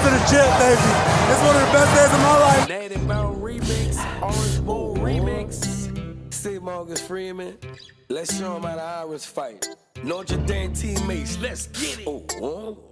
to the jet, baby. It's one of the best days of my life. Native Brown remix, Orange Bull remix. Say Morgan Freeman, let's show 'em how the Irish fight. Notre Dame teammates, let's get it.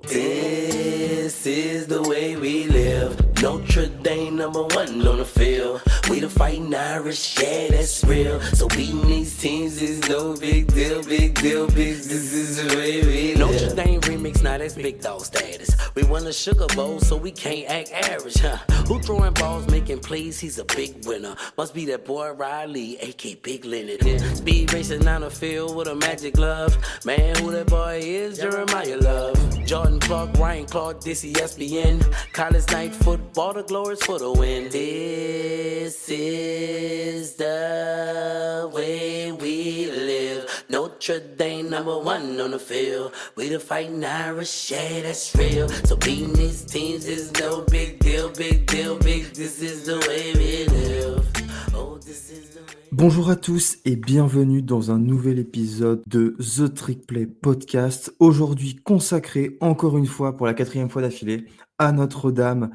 This is the way we live. Notre Dame #1 on the field. We the fighting Irish, yeah, that's real. So beating these teams is no big deal, big deal, big. This is the way we live. Notre Dame remix, now that's big dog status. We won a Sugar Bowl, so we can't act average, huh? Who throwing balls, making plays? He's a big winner. Must be that boy Riley, a.k.a. Big Leonard. Speed racing down the field with a magic glove. Man, who that boy is, Jeremiah Love. Jordan Clark, Ryan Clark, this ESPN. College night football, the glory's for the win. This is the way we live. Notre Dame #1 on the field. We the fighting Irish, yeah, that's real. So beating these teams is no big deal, big deal, big. This is the way we live. Oh, this is the way. Bonjour à tous et bienvenue dans un nouvel épisode de The Trick Play Podcast, aujourd'hui consacré encore une fois pour la 4e fois d'affilée à Notre-Dame,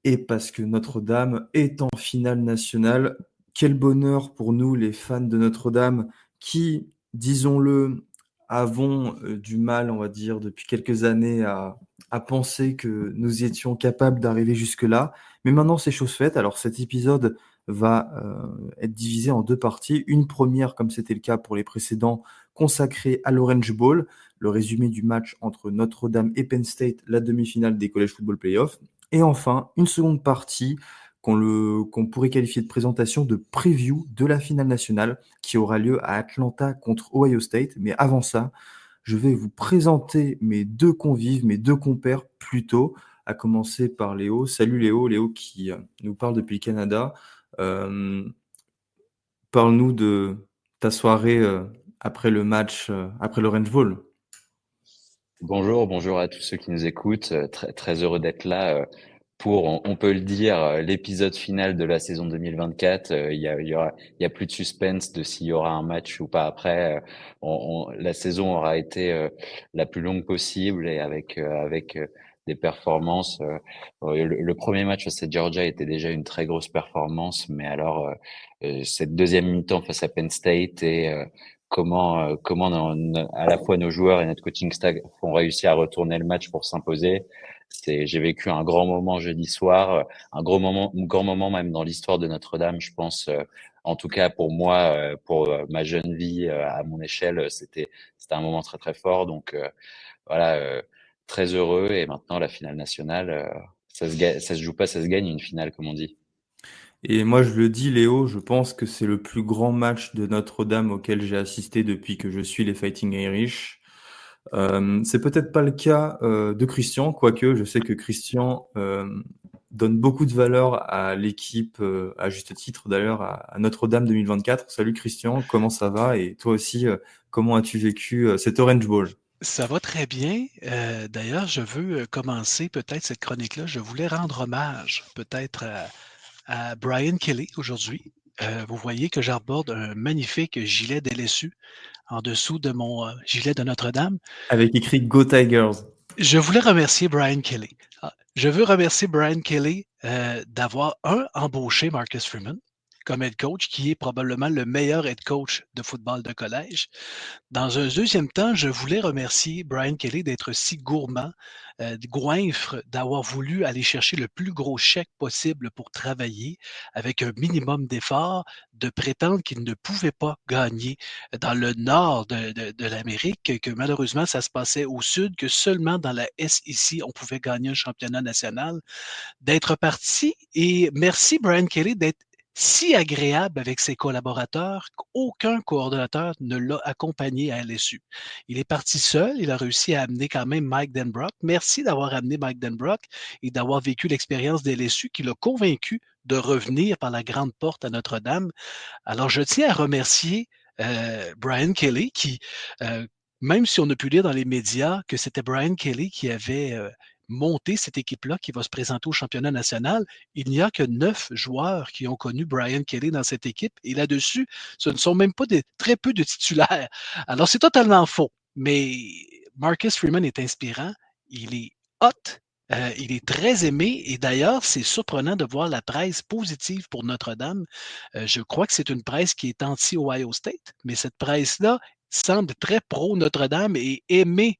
et parce que Notre-Dame est en finale nationale. Quel bonheur pour nous les fans de Notre-Dame qui, disons-le, avons du mal, on va dire, depuis quelques années à penser que nous étions capables d'arriver jusque-là, mais maintenant c'est chose faite. Alors cet épisode va être divisé en 2 parties. Une première, comme c'était le cas pour les précédents, consacrée à l'Orange Bowl, le résumé du match entre Notre-Dame et Penn State, la demi-finale des College Football Playoffs. Et enfin, une seconde partie qu'on pourrait qualifier de présentation de preview de la finale nationale qui aura lieu à Atlanta contre Ohio State. Mais avant ça, je vais vous présenter mes 2 convives, mes 2 compères plutôt, à commencer par Léo. Salut Léo, Léo qui nous parle depuis le Canada. Parle-nous de ta soirée après le match, après l'Orange Bowl. Bonjour à tous ceux qui nous écoutent. Très, très heureux d'être là pour, on peut le dire, l'épisode final de la saison 2024. Il y a plus de suspense de s'il y aura un match ou pas après. La saison aura été la plus longue possible et avec des performances. Le premier match face à Georgia était déjà une très grosse performance, mais alors cette deuxième mi-temps face à Penn State et comment à la fois nos joueurs et notre coaching staff ont réussi à retourner le match pour s'imposer. J'ai vécu un grand moment jeudi soir, un grand moment même dans l'histoire de Notre-Dame, je pense. En tout cas pour moi, pour ma jeune vie à mon échelle, c'était un moment très très fort. Donc voilà, très heureux. Et maintenant la finale nationale, ça se joue pas, ça se gagne une finale comme on dit. Et moi, je le dis, Léo, je pense que c'est le plus grand match de Notre-Dame auquel j'ai assisté depuis que je suis les Fighting Irish. C'est peut-être pas le cas de Christian, quoique je sais que Christian donne beaucoup de valeur à l'équipe, à juste titre d'ailleurs, à Notre-Dame 2024. Salut Christian, comment ça va? Et toi aussi, comment as-tu vécu cet Orange Bowl? Ça va très bien. D'ailleurs, je veux commencer peut-être cette chronique-là. Je voulais rendre hommage peut-être à Brian Kelly aujourd'hui. Vous voyez que j'aborde un magnifique gilet d'LSU en dessous de mon gilet de Notre-Dame. Avec écrit Go Tigers. Je voulais remercier Brian Kelly. Je veux remercier Brian Kelly d'avoir, embauché Marcus Freeman comme head coach, qui est probablement le meilleur head coach de football de collège. Dans un deuxième temps, je voulais remercier Brian Kelly d'être si gourmand, goinfre, d'avoir voulu aller chercher le plus gros chèque possible pour travailler avec un minimum d'efforts, de prétendre qu'il ne pouvait pas gagner dans le nord de l'Amérique, que malheureusement ça se passait au sud, que seulement dans la SEC on pouvait gagner un championnat national, d'être parti. Et merci Brian Kelly d'être si agréable avec ses collaborateurs qu'aucun coordonnateur ne l'a accompagné à LSU. Il est parti seul, il a réussi à amener quand même Mike Denbrock. Merci d'avoir amené Mike Denbrock et d'avoir vécu l'expérience d'LSU qui l'a convaincu de revenir par la grande porte à Notre-Dame. Alors, je tiens à remercier Brian Kelly qui, même si on a pu lire dans les médias que c'était Brian Kelly qui avait monter cette équipe-là qui va se présenter au championnat national. Il n'y a que 9 joueurs qui ont connu Brian Kelly dans cette équipe. Et là-dessus, ce ne sont même pas très peu de titulaires. Alors, c'est totalement faux. Mais Marcus Freeman est inspirant. Il est hot. Il est très aimé et d'ailleurs, c'est surprenant de voir la presse positive pour Notre-Dame. Je crois que c'est une presse qui est anti-Ohio State, mais cette presse-là semble très pro Notre-Dame et aimer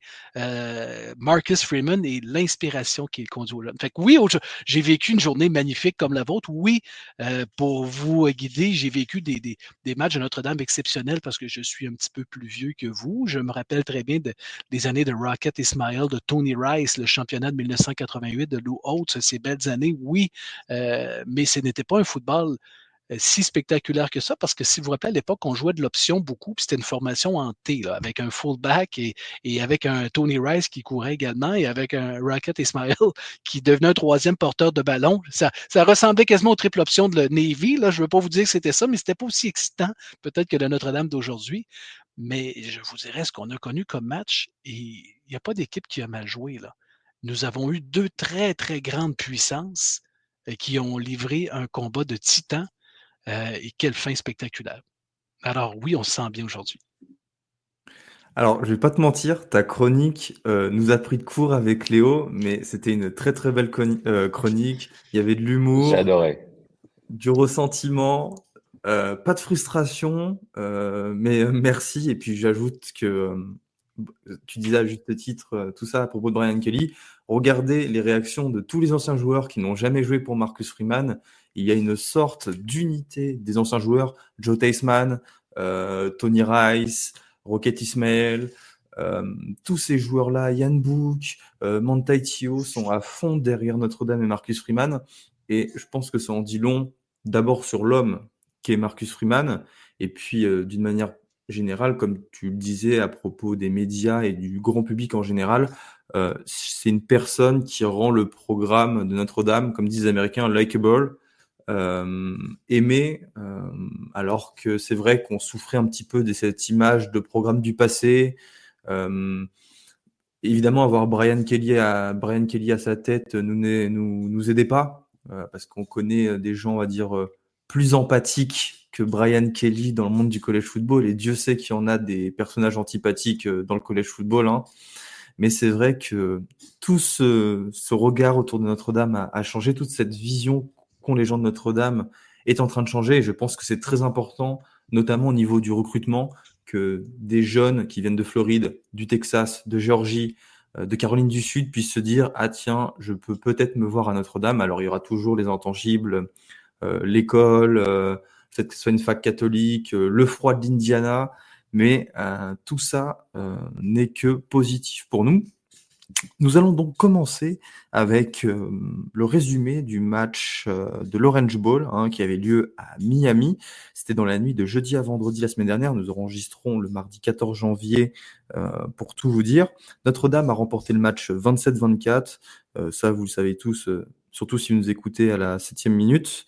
Marcus Freeman et l'inspiration qu'il conduit au Fait que oui, j'ai vécu une journée magnifique comme la vôtre. Oui, pour vous guider, j'ai vécu des matchs de Notre-Dame exceptionnels parce que je suis un petit peu plus vieux que vous. Je me rappelle très bien des années de Rocket Ismail, de Tony Rice, le championnat de 1988, de Lou Holtz, ces belles années, oui, mais ce n'était pas un football si spectaculaire que ça, parce que si vous vous rappelez, à l'époque, on jouait de l'option beaucoup, puis c'était une formation en T, là, avec un fullback et avec un Tony Rice qui courait également, et avec un Rocket Ismail qui devenait un troisième porteur de ballon. Ça ressemblait quasiment aux triple options de la Navy. Là. Je ne veux pas vous dire que c'était ça, mais c'était pas aussi excitant, peut-être que le Notre-Dame d'aujourd'hui. Mais je vous dirais ce qu'on a connu comme match, et il n'y a pas d'équipe qui a mal joué. Là. Nous avons eu deux très, très grandes puissances qui ont livré un combat de titans. Et quelle fin spectaculaire. Alors oui, on se sent bien aujourd'hui. Alors, je vais pas te mentir, ta chronique nous a pris de court avec Léo, mais c'était une très très belle chronique. Il y avait de J'ai l'humour, adoré. du ressentiment, pas de frustration, mais merci. Et puis j'ajoute que tu disais à juste titre tout ça à propos de Brian Kelly. Regardez les réactions de tous les anciens joueurs qui n'ont jamais joué pour Marcus Freeman. Il y a une sorte d'unité des anciens joueurs, Joe Theismann, Tony Rice, Rocket Ismail, tous ces joueurs-là, Yann Book, Manti Te'o sont à fond derrière Notre-Dame et Marcus Freeman. Et je pense que ça en dit long d'abord sur l'homme qui est Marcus Freeman, et puis d'une manière générale, comme tu le disais à propos des médias et du grand public en général, c'est une personne qui rend le programme de Notre-Dame, comme disent les Américains, likable, aimé, alors que c'est vrai qu'on souffrait un petit peu de cette image de programme du passé. Évidemment, avoir Brian Kelly à sa tête nous aidait pas, parce qu'on connaît des gens, on va dire, plus empathiques que Brian Kelly dans le monde du college football, et Dieu sait qu'il y en a des personnages antipathiques dans le college football, hein. Mais c'est vrai que tout ce regard autour de Notre-Dame a changé, toute cette vision qu'ont les gens de Notre-Dame est en train de changer, et je pense que c'est très important, notamment au niveau du recrutement, que des jeunes qui viennent de Floride, du Texas, de Géorgie, de Caroline du Sud puissent se dire « Ah tiens, je peux peut-être me voir à Notre-Dame ». Alors il y aura toujours les intangibles, l'école, peut-être que ce soit une fac catholique, le froid de l'Indiana, mais tout ça n'est que positif pour nous. Nous allons donc commencer avec le résumé du match de l'Orange Bowl, hein, qui avait lieu à Miami. C'était dans la nuit de jeudi à vendredi la semaine dernière. Nous enregistrons le mardi 14 janvier pour tout vous dire. Notre-Dame a remporté le match 27-24. Ça, vous le savez tous, surtout si vous nous écoutez à la 7e minute.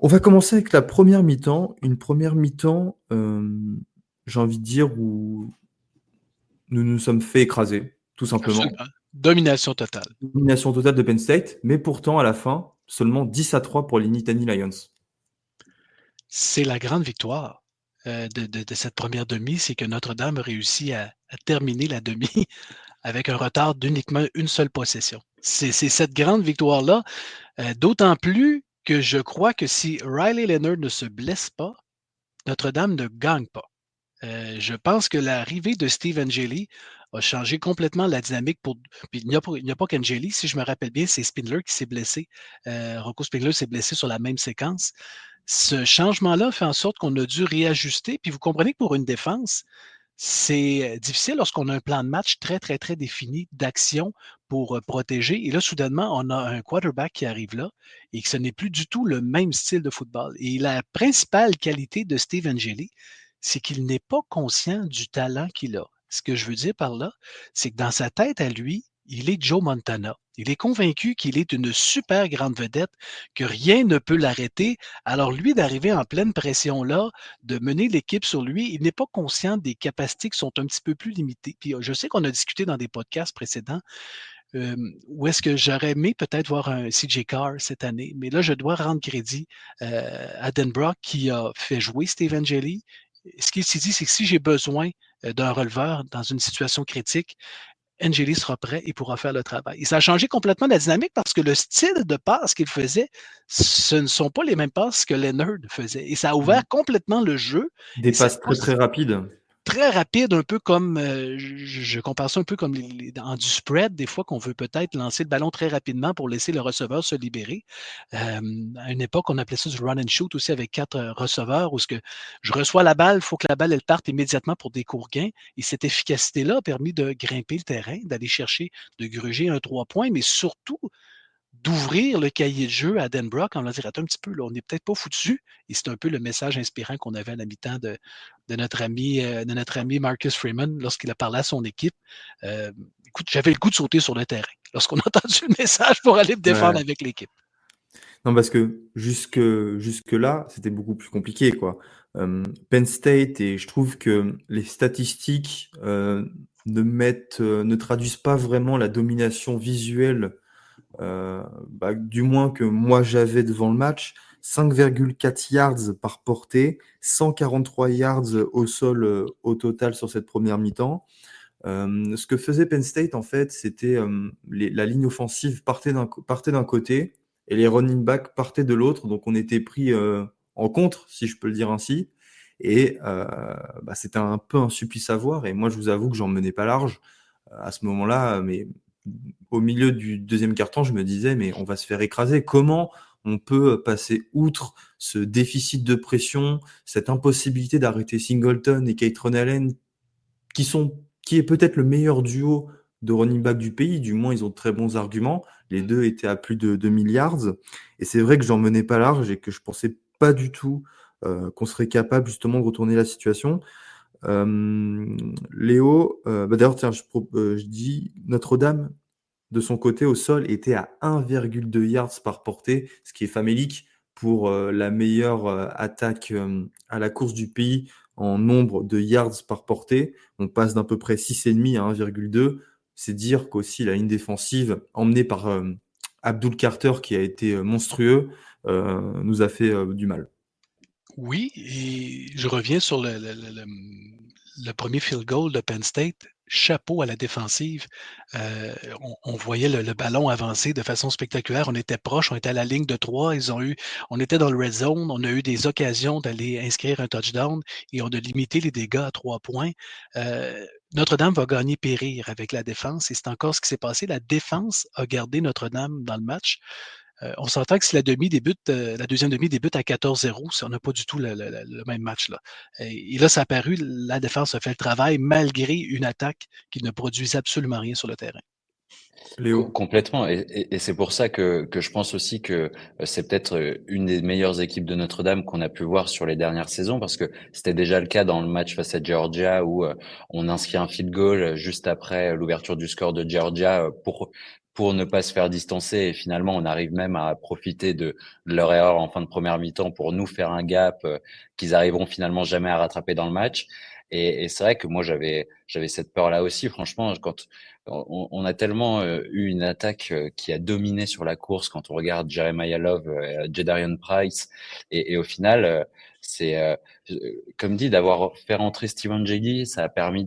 On va commencer avec la première mi-temps. Une première mi-temps, j'ai envie de dire, où nous nous sommes fait écraser, tout simplement. Absolument. Domination totale. Domination totale de Penn State, mais pourtant, à la fin, seulement 10-3 pour les Nittany Lions. C'est la grande victoire de cette première demi, c'est que Notre-Dame a réussi à terminer la demi avec un retard d'uniquement une seule possession. C'est cette grande victoire-là, d'autant plus que je crois que si Riley Leonard ne se blesse pas, Notre-Dame ne gagne pas. Je pense que l'arrivée de Steve Angeli a changé complètement la dynamique. Puis il n'y a pas qu'Angeli, si je me rappelle bien, c'est Spindler qui s'est blessé. Rocco Spindler s'est blessé sur la même séquence. Ce changement-là fait en sorte qu'on a dû réajuster. Puis vous comprenez que pour une défense, c'est difficile lorsqu'on a un plan de match très, très, très défini d'action pour protéger. Et là, soudainement, on a un quarterback qui arrive là et que ce n'est plus du tout le même style de football. Et la principale qualité de Steve Angeli, c'est qu'il n'est pas conscient du talent qu'il a. Ce que je veux dire par là, c'est que dans sa tête à lui, il est Joe Montana. Il est convaincu qu'il est une super grande vedette, que rien ne peut l'arrêter. Alors lui, d'arriver en pleine pression là, de mener l'équipe sur lui, il n'est pas conscient des capacités qui sont un petit peu plus limitées. Puis je sais qu'on a discuté dans des podcasts précédents où est-ce que j'aurais aimé peut-être voir un CJ Carr cette année, mais là, je dois rendre crédit à Dan Brock qui a fait jouer Steve Angeli. Ce qu'il s'est dit, c'est que si j'ai besoin d'un releveur dans une situation critique, Angeli sera prêt et pourra faire le travail. Et ça a changé complètement la dynamique parce que le style de passe qu'il faisait, ce ne sont pas les mêmes passes que Leonard faisait. Et ça a ouvert complètement le jeu. Des Et cette passes très très rapides. très rapide, un peu comme, je compare ça un peu comme dans du spread, des fois qu'on veut peut-être lancer le ballon très rapidement pour laisser le receveur se libérer. À une époque, on appelait ça du run and shoot aussi avec 4 receveurs où ce que je reçois la balle, il faut que la balle elle parte immédiatement pour des courts gains. Et cette efficacité-là a permis de grimper le terrain, d'aller chercher, de gruger un 3 points, mais surtout d'ouvrir le cahier de jeu à Dan Brock en leur dire attends un petit peu, là, on n'est peut-être pas foutu. Et c'est un peu le message inspirant qu'on avait à la mi-temps de notre ami Marcus Freeman lorsqu'il a parlé à son équipe. Écoute, j'avais le goût de sauter sur le terrain lorsqu'on a entendu le message pour aller me défendre Ouais. avec l'équipe. Non, parce que jusque-là, c'était beaucoup plus compliqué, quoi. Penn State, et je trouve que les statistiques ne traduisent pas vraiment la domination visuelle, du moins que moi j'avais devant le match. 5,4 yards par portée, 143 yards au sol au total sur cette première mi-temps. Ce que faisait Penn State, en fait, c'était la ligne offensive partait d'un côté et les running backs partaient de l'autre. Donc, on était pris en contre, si je peux le dire ainsi. Et c'était un peu un supplice à voir. Et moi, je vous avoue que j'en menais pas large à ce moment-là. Mais au milieu du deuxième quart-temps, je me disais, mais on va se faire écraser. Comment on peut passer outre ce déficit de pression, cette impossibilité d'arrêter Singleton et Kaytron Allen qui est peut-être le meilleur duo de running back du pays, du moins ils ont de très bons arguments. Les deux étaient à plus de 2 milliards. Et c'est vrai que j'en menais pas large et que je pensais pas du tout qu'on serait capable justement de retourner la situation. Léo, d'ailleurs, tiens, je dis Notre-Dame, de son côté, au sol, était à 1,2 yards par portée, ce qui est famélique pour la meilleure attaque à la course du pays en nombre de yards par portée. On passe d'à peu près 6,5 à 1,2. C'est dire qu'aussi la ligne défensive, emmenée par Abdul Carter, qui a été monstrueux, nous a fait du mal. Oui, et je reviens sur le premier field goal de Penn State. Chapeau à la défensive. On voyait le ballon avancer de façon spectaculaire. On était proche, on était à la ligne de 3. On était dans le red zone. On a eu des occasions d'aller inscrire un touchdown et on a limité les dégâts à 3 points. Notre-Dame va gagner périr avec la défense et c'est encore ce qui s'est passé. La défense a gardé Notre-Dame dans le match. On s'entend que si la deuxième demi débute à 14-0, on n'a pas du tout le même match. Là. Et là, ça a paru, la défense a fait le travail malgré une attaque qui ne produisait absolument rien sur le terrain. Léo. Complètement. Et c'est pour ça que je pense aussi que c'est peut-être une des meilleures équipes de Notre-Dame qu'on a pu voir sur les dernières saisons, parce que c'était déjà le cas dans le match face à Georgia où on inscrit un field goal juste après l'ouverture du score de Georgia pour ne pas se faire distancer. Et finalement, on arrive même à profiter de leur erreur en fin de première mi-temps pour nous faire un gap qu'ils arriveront finalement jamais à rattraper dans le match. Et c'est vrai que moi j'avais cette peur-là aussi. Franchement, quand on a tellement eu une attaque qui a dominé sur la course quand on regarde Jeremiah Love, Jedarion Price, et au final, c'est comme dit d'avoir fait rentrer Steven Jady, ça a permis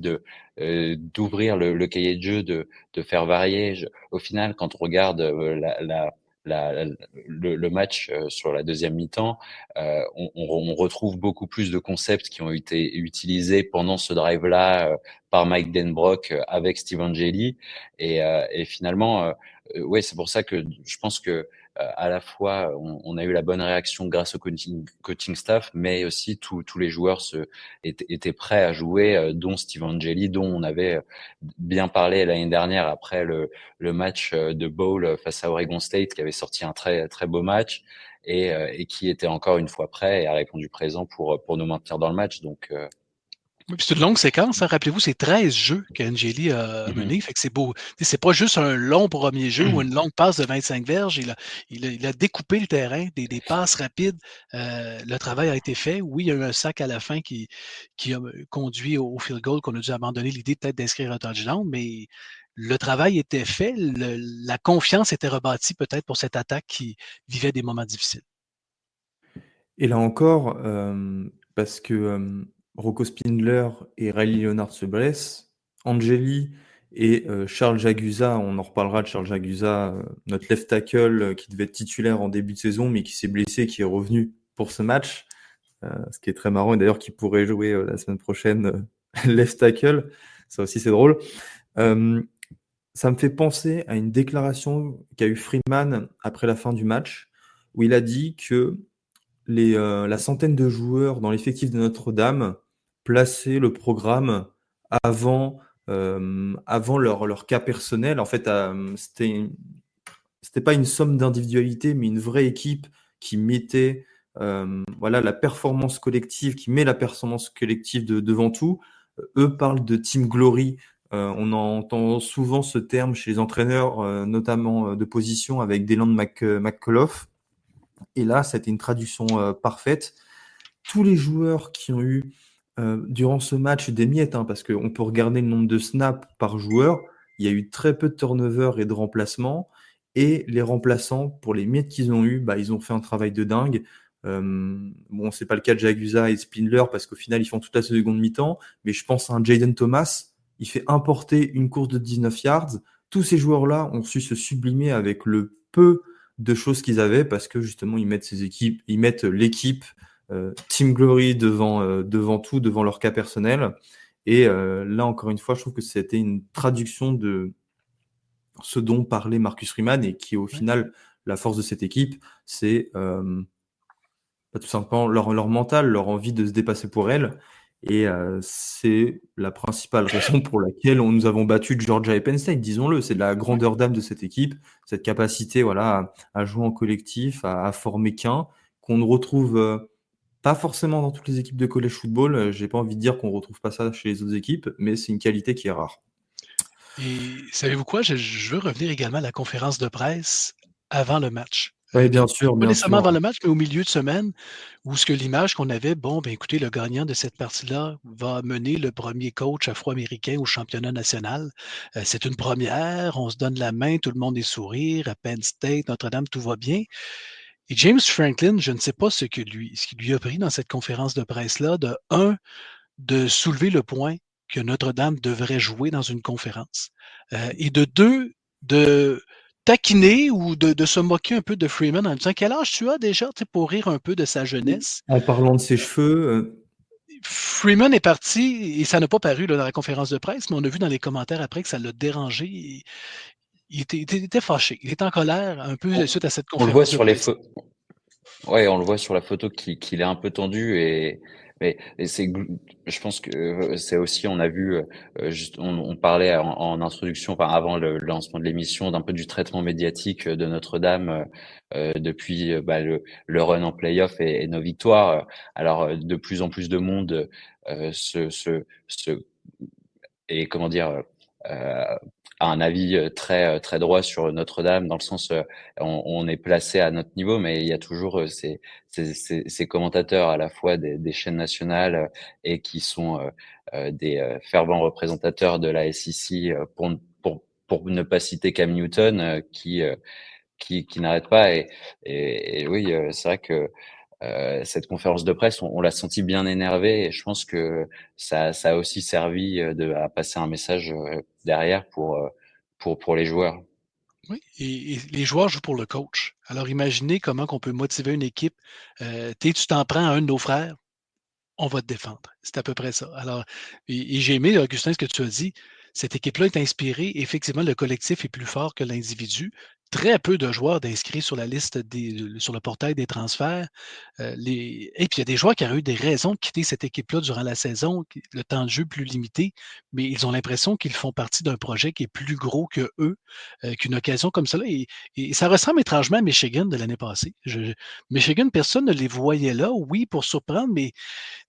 d'ouvrir le cahier de jeu, de faire varier. Au final, quand on regarde le match sur la deuxième mi-temps, on retrouve beaucoup plus de concepts qui ont été utilisés pendant ce drive-là par Mike Denbrock avec Steven Jelly. Et finalement, ouais, c'est pour ça que je pense que à la fois on a eu la bonne réaction grâce au coaching staff, mais aussi tous les joueurs étaient prêts à jouer, dont Steven Jelly, dont on avait bien parlé l'année dernière après le match de bowl face à Oregon State, qui avait sorti un très très beau match et qui était encore une fois prêt et a répondu présent pour nous maintenir dans le match. Donc Oui, puis c'est une longue séquence, hein. Rappelez-vous, c'est 13 jeux qu'Angeli a menés. Fait que c'est beau. C'est pas juste un long premier jeu ou une longue passe de 25 verges. Il a découpé le terrain, des passes rapides. Le travail a été fait. Oui, il y a eu un sac à la fin qui a conduit au field goal qu'on a dû abandonner l'idée peut-être d'inscrire un touchdown, mais le travail était fait. La confiance était rebâtie peut-être pour cette attaque qui vivait des moments difficiles. Et là encore, parce que Rocco Spindler et Riley Leonard se blessent, Angeli Et Charles Jagusa, on en reparlera de Charles Jagusa, notre left tackle qui devait être titulaire en début de saison, mais qui s'est blessé, qui est revenu pour ce match, ce qui est très marrant, et d'ailleurs qui pourrait jouer la semaine prochaine left tackle. Ça aussi, c'est drôle. Ça me fait penser à une déclaration qu'a eu Freeman après la fin du match, où il a dit que la centaine de joueurs dans l'effectif de Notre-Dame plaçaient le programme avant, avant leur cas personnel. En fait, c'était pas une somme d'individualité, mais une vraie équipe qui mettait voilà, la performance collective, qui met la performance collective devant tout. Eux parlent de Team Glory. On entend souvent ce terme chez les entraîneurs, notamment de position avec Deland McCullough. Et là, c'était une traduction parfaite. Tous les joueurs qui ont eu durant ce match des miettes, hein, parce qu'on peut regarder le nombre de snaps par joueur, il y a eu très peu de turnover et de remplacements. Et les remplaçants, pour les miettes qu'ils ont eu, bah, ils ont fait un travail de dingue. Bon, c'est pas le cas de Jagusa et Spindler parce qu'au final, ils font toute la seconde mi-temps. Mais je pense à un Jaden Thomas. Il fait importer une course de 19 yards. Tous ces joueurs-là ont su se sublimer avec le peu de choses qu'ils avaient parce que justement, ils mettent l'équipe Team Glory devant tout, devant leur cas personnel. Et là, encore une fois, je trouve que c'était une traduction de ce dont parlait Marcus Freeman et qui, au final, la force de cette équipe, c'est tout simplement leur mental, leur envie de se dépasser pour elle. Et c'est la principale raison pour laquelle nous avons battu Georgia et Penn State, disons-le. C'est de la grandeur d'âme de cette équipe, cette capacité voilà, à jouer en collectif, à former qu'un, qu'on ne retrouve pas forcément dans toutes les équipes de college football. J'ai pas envie de dire qu'on retrouve pas ça chez les autres équipes, mais c'est une qualité qui est rare. Et savez-vous quoi? Je veux revenir également à la conférence de presse avant le match. Oui, bien sûr, Pas bien nécessairement sûr. avant le match, mais au milieu de semaine, où ce que l'image qu'on avait, bon, ben écoutez, le gagnant de cette partie-là va mener le premier coach afro-américain au championnat national. C'est une première, on se donne la main, tout le monde est sourire, à Penn State, Notre-Dame, tout va bien. Et James Franklin, je ne sais pas ce qui lui a pris dans cette conférence de presse-là, de soulever le point que Notre-Dame devrait jouer dans une conférence. Et de deux, de taquiner ou de se moquer un peu de Freeman en disant quel âge tu as déjà pour rire un peu de sa jeunesse. En parlant de ses cheveux, Freeman est parti et ça n'a pas paru là, dans la conférence de presse, mais on a vu dans les commentaires après que ça l'a dérangé. Il était fâché, il était en colère un peu suite à cette On le voit conférence de sur les presse. photos. Ouais, on le voit sur la photo qu'il est un peu tendu et je pense que c'est aussi, on a vu, on parlait en introduction, enfin avant le lancement de l'émission, d'un peu du traitement médiatique de Notre-Dame depuis le run en playoff et nos victoires. Alors de plus en plus de monde se et comment dire a un avis très droit sur Notre-Dame dans le sens on est placé à notre niveau, mais il y a toujours ces commentateurs à la fois des chaînes nationales et qui sont des fervents représentateurs de la SEC pour ne pas citer Cam Newton qui n'arrête pas et oui c'est vrai que cette conférence de presse, on l'a senti bien énervé et je pense que ça a aussi servi à passer un message derrière pour les joueurs. Oui, et les joueurs jouent pour le coach. Alors imaginez comment on peut motiver une équipe. Tu t'en prends à un de nos frères, on va te défendre. C'est à peu près ça. Alors, et j'ai aimé, Augustin, ce que tu as dit. Cette équipe-là est inspirée. Effectivement, le collectif est plus fort que l'individu. Très peu de joueurs d'inscrits sur la liste sur le portail des transferts. Et puis, il y a des joueurs qui ont eu des raisons de quitter cette équipe-là durant la saison, le temps de jeu plus limité, mais ils ont l'impression qu'ils font partie d'un projet qui est plus gros que eux, qu'une occasion comme ça. Et ça ressemble étrangement à Michigan de l'année passée. Michigan, personne ne les voyait là, oui, pour surprendre, mais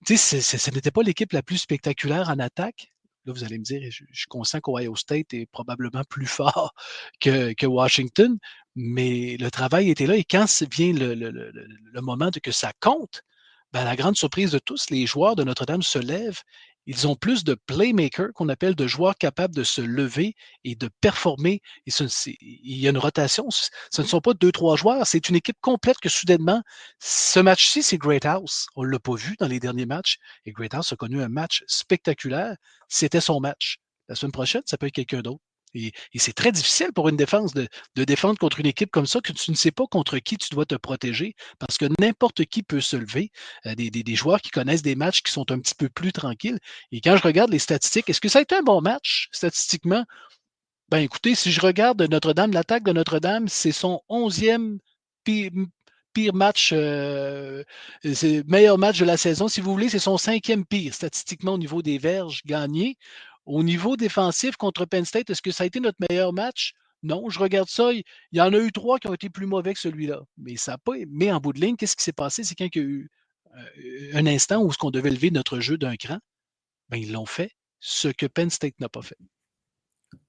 ce n'était pas l'équipe la plus spectaculaire en attaque. Là, vous allez me dire, je suis conscient qu'Ohio State est probablement plus fort que Washington, mais le travail était là. Et quand vient le moment que ça compte, ben, la grande surprise de tous, les joueurs de Notre-Dame se lèvent. Ils ont plus de playmakers qu'on appelle de joueurs capables de se lever et de performer. Et il y a une rotation. Ce ne sont pas 2-3 joueurs, c'est une équipe complète que soudainement, ce match-ci, c'est Great House. On ne l'a pas vu dans les derniers matchs. Et Great House a connu un match spectaculaire. C'était son match. La semaine prochaine, ça peut être quelqu'un d'autre. Et c'est très difficile pour une défense de défendre contre une équipe comme ça que tu ne sais pas contre qui tu dois te protéger parce que n'importe qui peut se lever. Des joueurs qui connaissent des matchs qui sont un petit peu plus tranquilles. Et quand je regarde les statistiques, est-ce que ça a été un bon match statistiquement? Ben écoutez, si je regarde Notre-Dame, l'attaque de Notre-Dame, c'est son 11e pire match, c'est meilleur match de la saison. Si vous voulez, c'est son 5e pire statistiquement au niveau des verges gagnées. Au niveau défensif contre Penn State, est-ce que ça a été notre meilleur match? Non, je regarde ça. Il y en a eu 3 qui ont été plus mauvais que celui-là. Mais ça n'a pas. Mais en bout de ligne, qu'est-ce qui s'est passé? C'est quand il y a eu un instant où on devait lever notre jeu d'un cran, ben, ils l'ont fait, ce que Penn State n'a pas fait.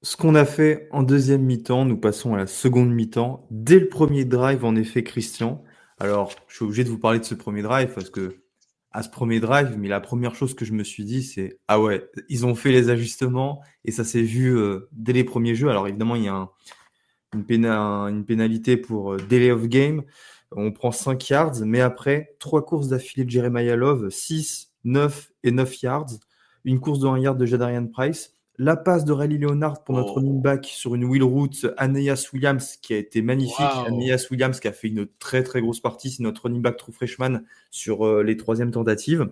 Ce qu'on a fait en deuxième mi-temps, nous passons à la seconde mi-temps. Dès le premier drive, en effet, Christian. Alors, je suis obligé de vous parler de ce premier drive parce que à ce premier drive, mais la première chose que je me suis dit, c'est ah ouais, ils ont fait les ajustements et ça s'est vu dès les premiers jeux. Alors évidemment, il y a une pénalité pour delay of game. On prend 5 yards, mais après, 3 courses d'affilée de Jeremiah Love, 6, 9 et 9 yards. Une course de 1 yard de Jadarian Price. La passe de Riley Leonard pour notre running back sur une wheel route, Aeneas Williams, qui a été magnifique. Wow. Aeneas Williams qui a fait une très très grosse partie. C'est notre running back true freshman sur les troisièmes tentatives.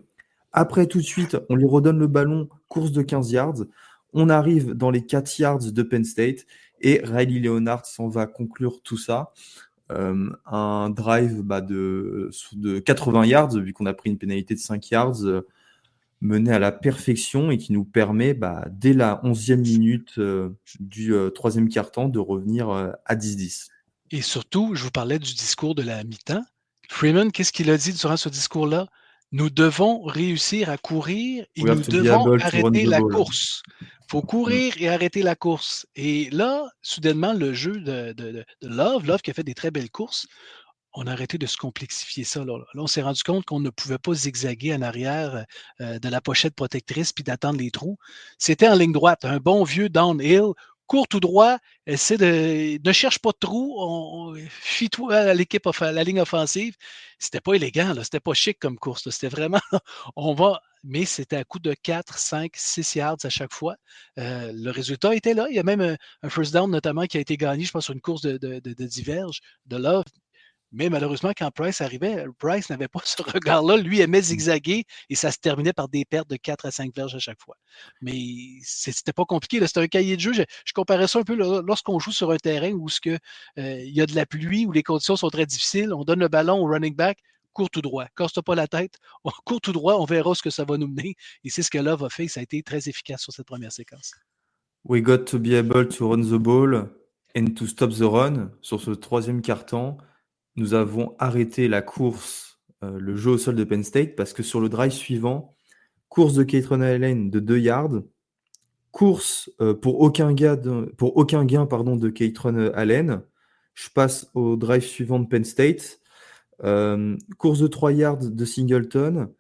Après, tout de suite, on lui redonne le ballon, course de 15 yards. On arrive dans les 4 yards de Penn State et Riley Leonard s'en va conclure tout ça. Un drive de 80 yards, vu qu'on a pris une pénalité de 5 yards, mené à la perfection et qui nous permet, dès la 11e minute du troisième quart-temps, de revenir à 10-10. Et surtout, je vous parlais du discours de la mi-temps. Freeman, qu'est-ce qu'il a dit durant ce discours-là? Nous devons réussir à courir et We have nous to be devons able to run arrêter the la ball. course. Il faut courir et arrêter la course. Et là, soudainement, le jeu de Love qui a fait des très belles courses, on a arrêté de se complexifier ça. Là, on s'est rendu compte qu'on ne pouvait pas zigzaguer en arrière de la pochette protectrice puis d'attendre les trous. C'était en ligne droite, un bon vieux downhill, cours tout droit, ne cherche pas de trous, fie-toi à l'équipe, à la ligne offensive. C'était pas élégant, là, c'était pas chic comme course. Là, c'était vraiment, mais c'était à coup de 4, 5, 6 yards à chaque fois. Le résultat était là. Il y a même un first down notamment qui a été gagné, je pense, sur une course de diverge de Love. Mais malheureusement, quand Price arrivait, Price n'avait pas ce regard-là. Lui aimait zigzaguer et ça se terminait par des pertes de 4 à 5 verges à chaque fois. Mais c'était pas compliqué. C'était un cahier de jeu. Je comparais ça un peu lorsqu'on joue sur un terrain où il y a de la pluie, où les conditions sont très difficiles. On donne le ballon au running back, cours tout droit. Casse-toi pas la tête. On court tout droit, on verra ce que ça va nous mener. Et c'est ce que Love a fait. Ça a été très efficace sur cette première séquence. We got to be able to run the ball and to stop the run. Sur ce troisième quart-temps, nous avons arrêté la course, le jeu au sol de Penn State, parce que sur le drive suivant, course de Kaytron Allen de 2 yards, course pour aucun gain de Kaytron Allen. Je passe au drive suivant de Penn State. Course de 3 yards de Singleton.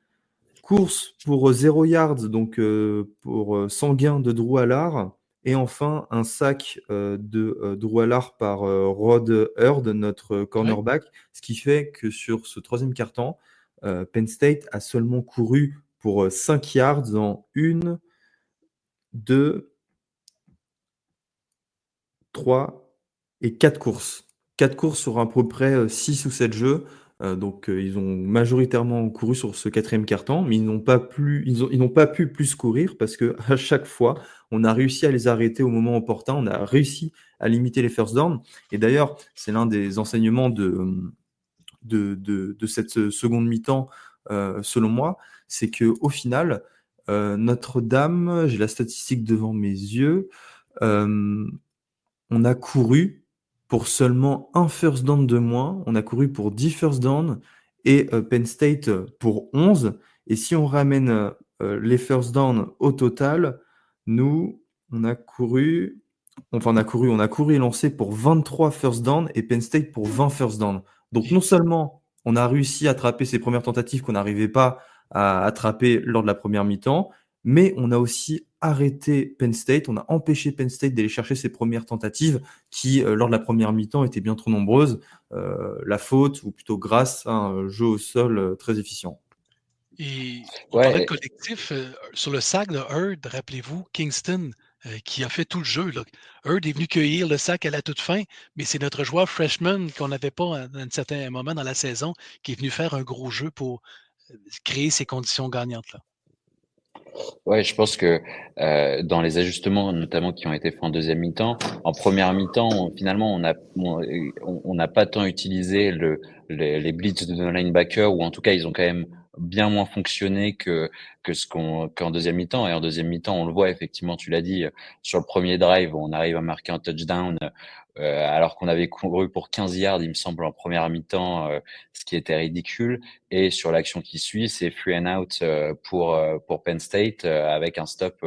Course pour 0 yards, donc pour 100 gains de Drew Allard. Et enfin, un sac de Drew Allard par Rod Hurd, notre cornerback, ce qui fait que sur ce troisième quart-temps, Penn State a seulement couru pour 5 yards en 1, 2, 3 et 4 courses. 4 courses sur à peu près 6 ou 7 jeux. Donc, ils ont majoritairement couru sur ce quatrième quart-temps, mais ils n'ont pas pu plus courir parce qu'à chaque fois, on a réussi à les arrêter au moment opportun. On a réussi à limiter les first downs. Et d'ailleurs, c'est l'un des enseignements de cette seconde mi-temps, selon moi, c'est qu'au final, Notre-Dame, j'ai la statistique devant mes yeux, on a couru pour seulement un first down de moins. On a couru pour 10 first down et Penn State pour 11. Et si on ramène les first down au total, nous, on a couru et lancé pour 23 first down et Penn State pour 20 first down. Donc non seulement on a réussi à attraper ces premières tentatives qu'on n'arrivait pas à attraper lors de la première mi-temps, mais on a aussi arrêté Penn State, on a empêché Penn State d'aller chercher ses premières tentatives qui, lors de la première mi-temps, étaient bien trop nombreuses. La faute, ou plutôt grâce à un jeu au sol très efficient. Et on parlait de collectif. Sur le sac de Hurd, rappelez-vous, Kingston qui a fait tout le jeu. Là. Heard est venu cueillir le sac à la toute fin, mais c'est notre joueur freshman qu'on n'avait pas à un certain moment dans la saison qui est venu faire un gros jeu pour créer ces conditions gagnantes-là. Ouais, je pense que dans les ajustements, notamment qui ont été faits en deuxième mi-temps, en première mi-temps, finalement, on n'a pas tant utilisé les blitz de nos linebackers, ou en tout cas, ils ont quand même bien moins fonctionné qu'en deuxième mi-temps. Et en deuxième mi-temps, on le voit effectivement, tu l'as dit, sur le premier drive, on arrive à marquer un touchdown. Alors qu'on avait couru pour 15 yards, il me semble, en première mi-temps, ce qui était ridicule. Et sur l'action qui suit, c'est free and out pour Penn State avec un stop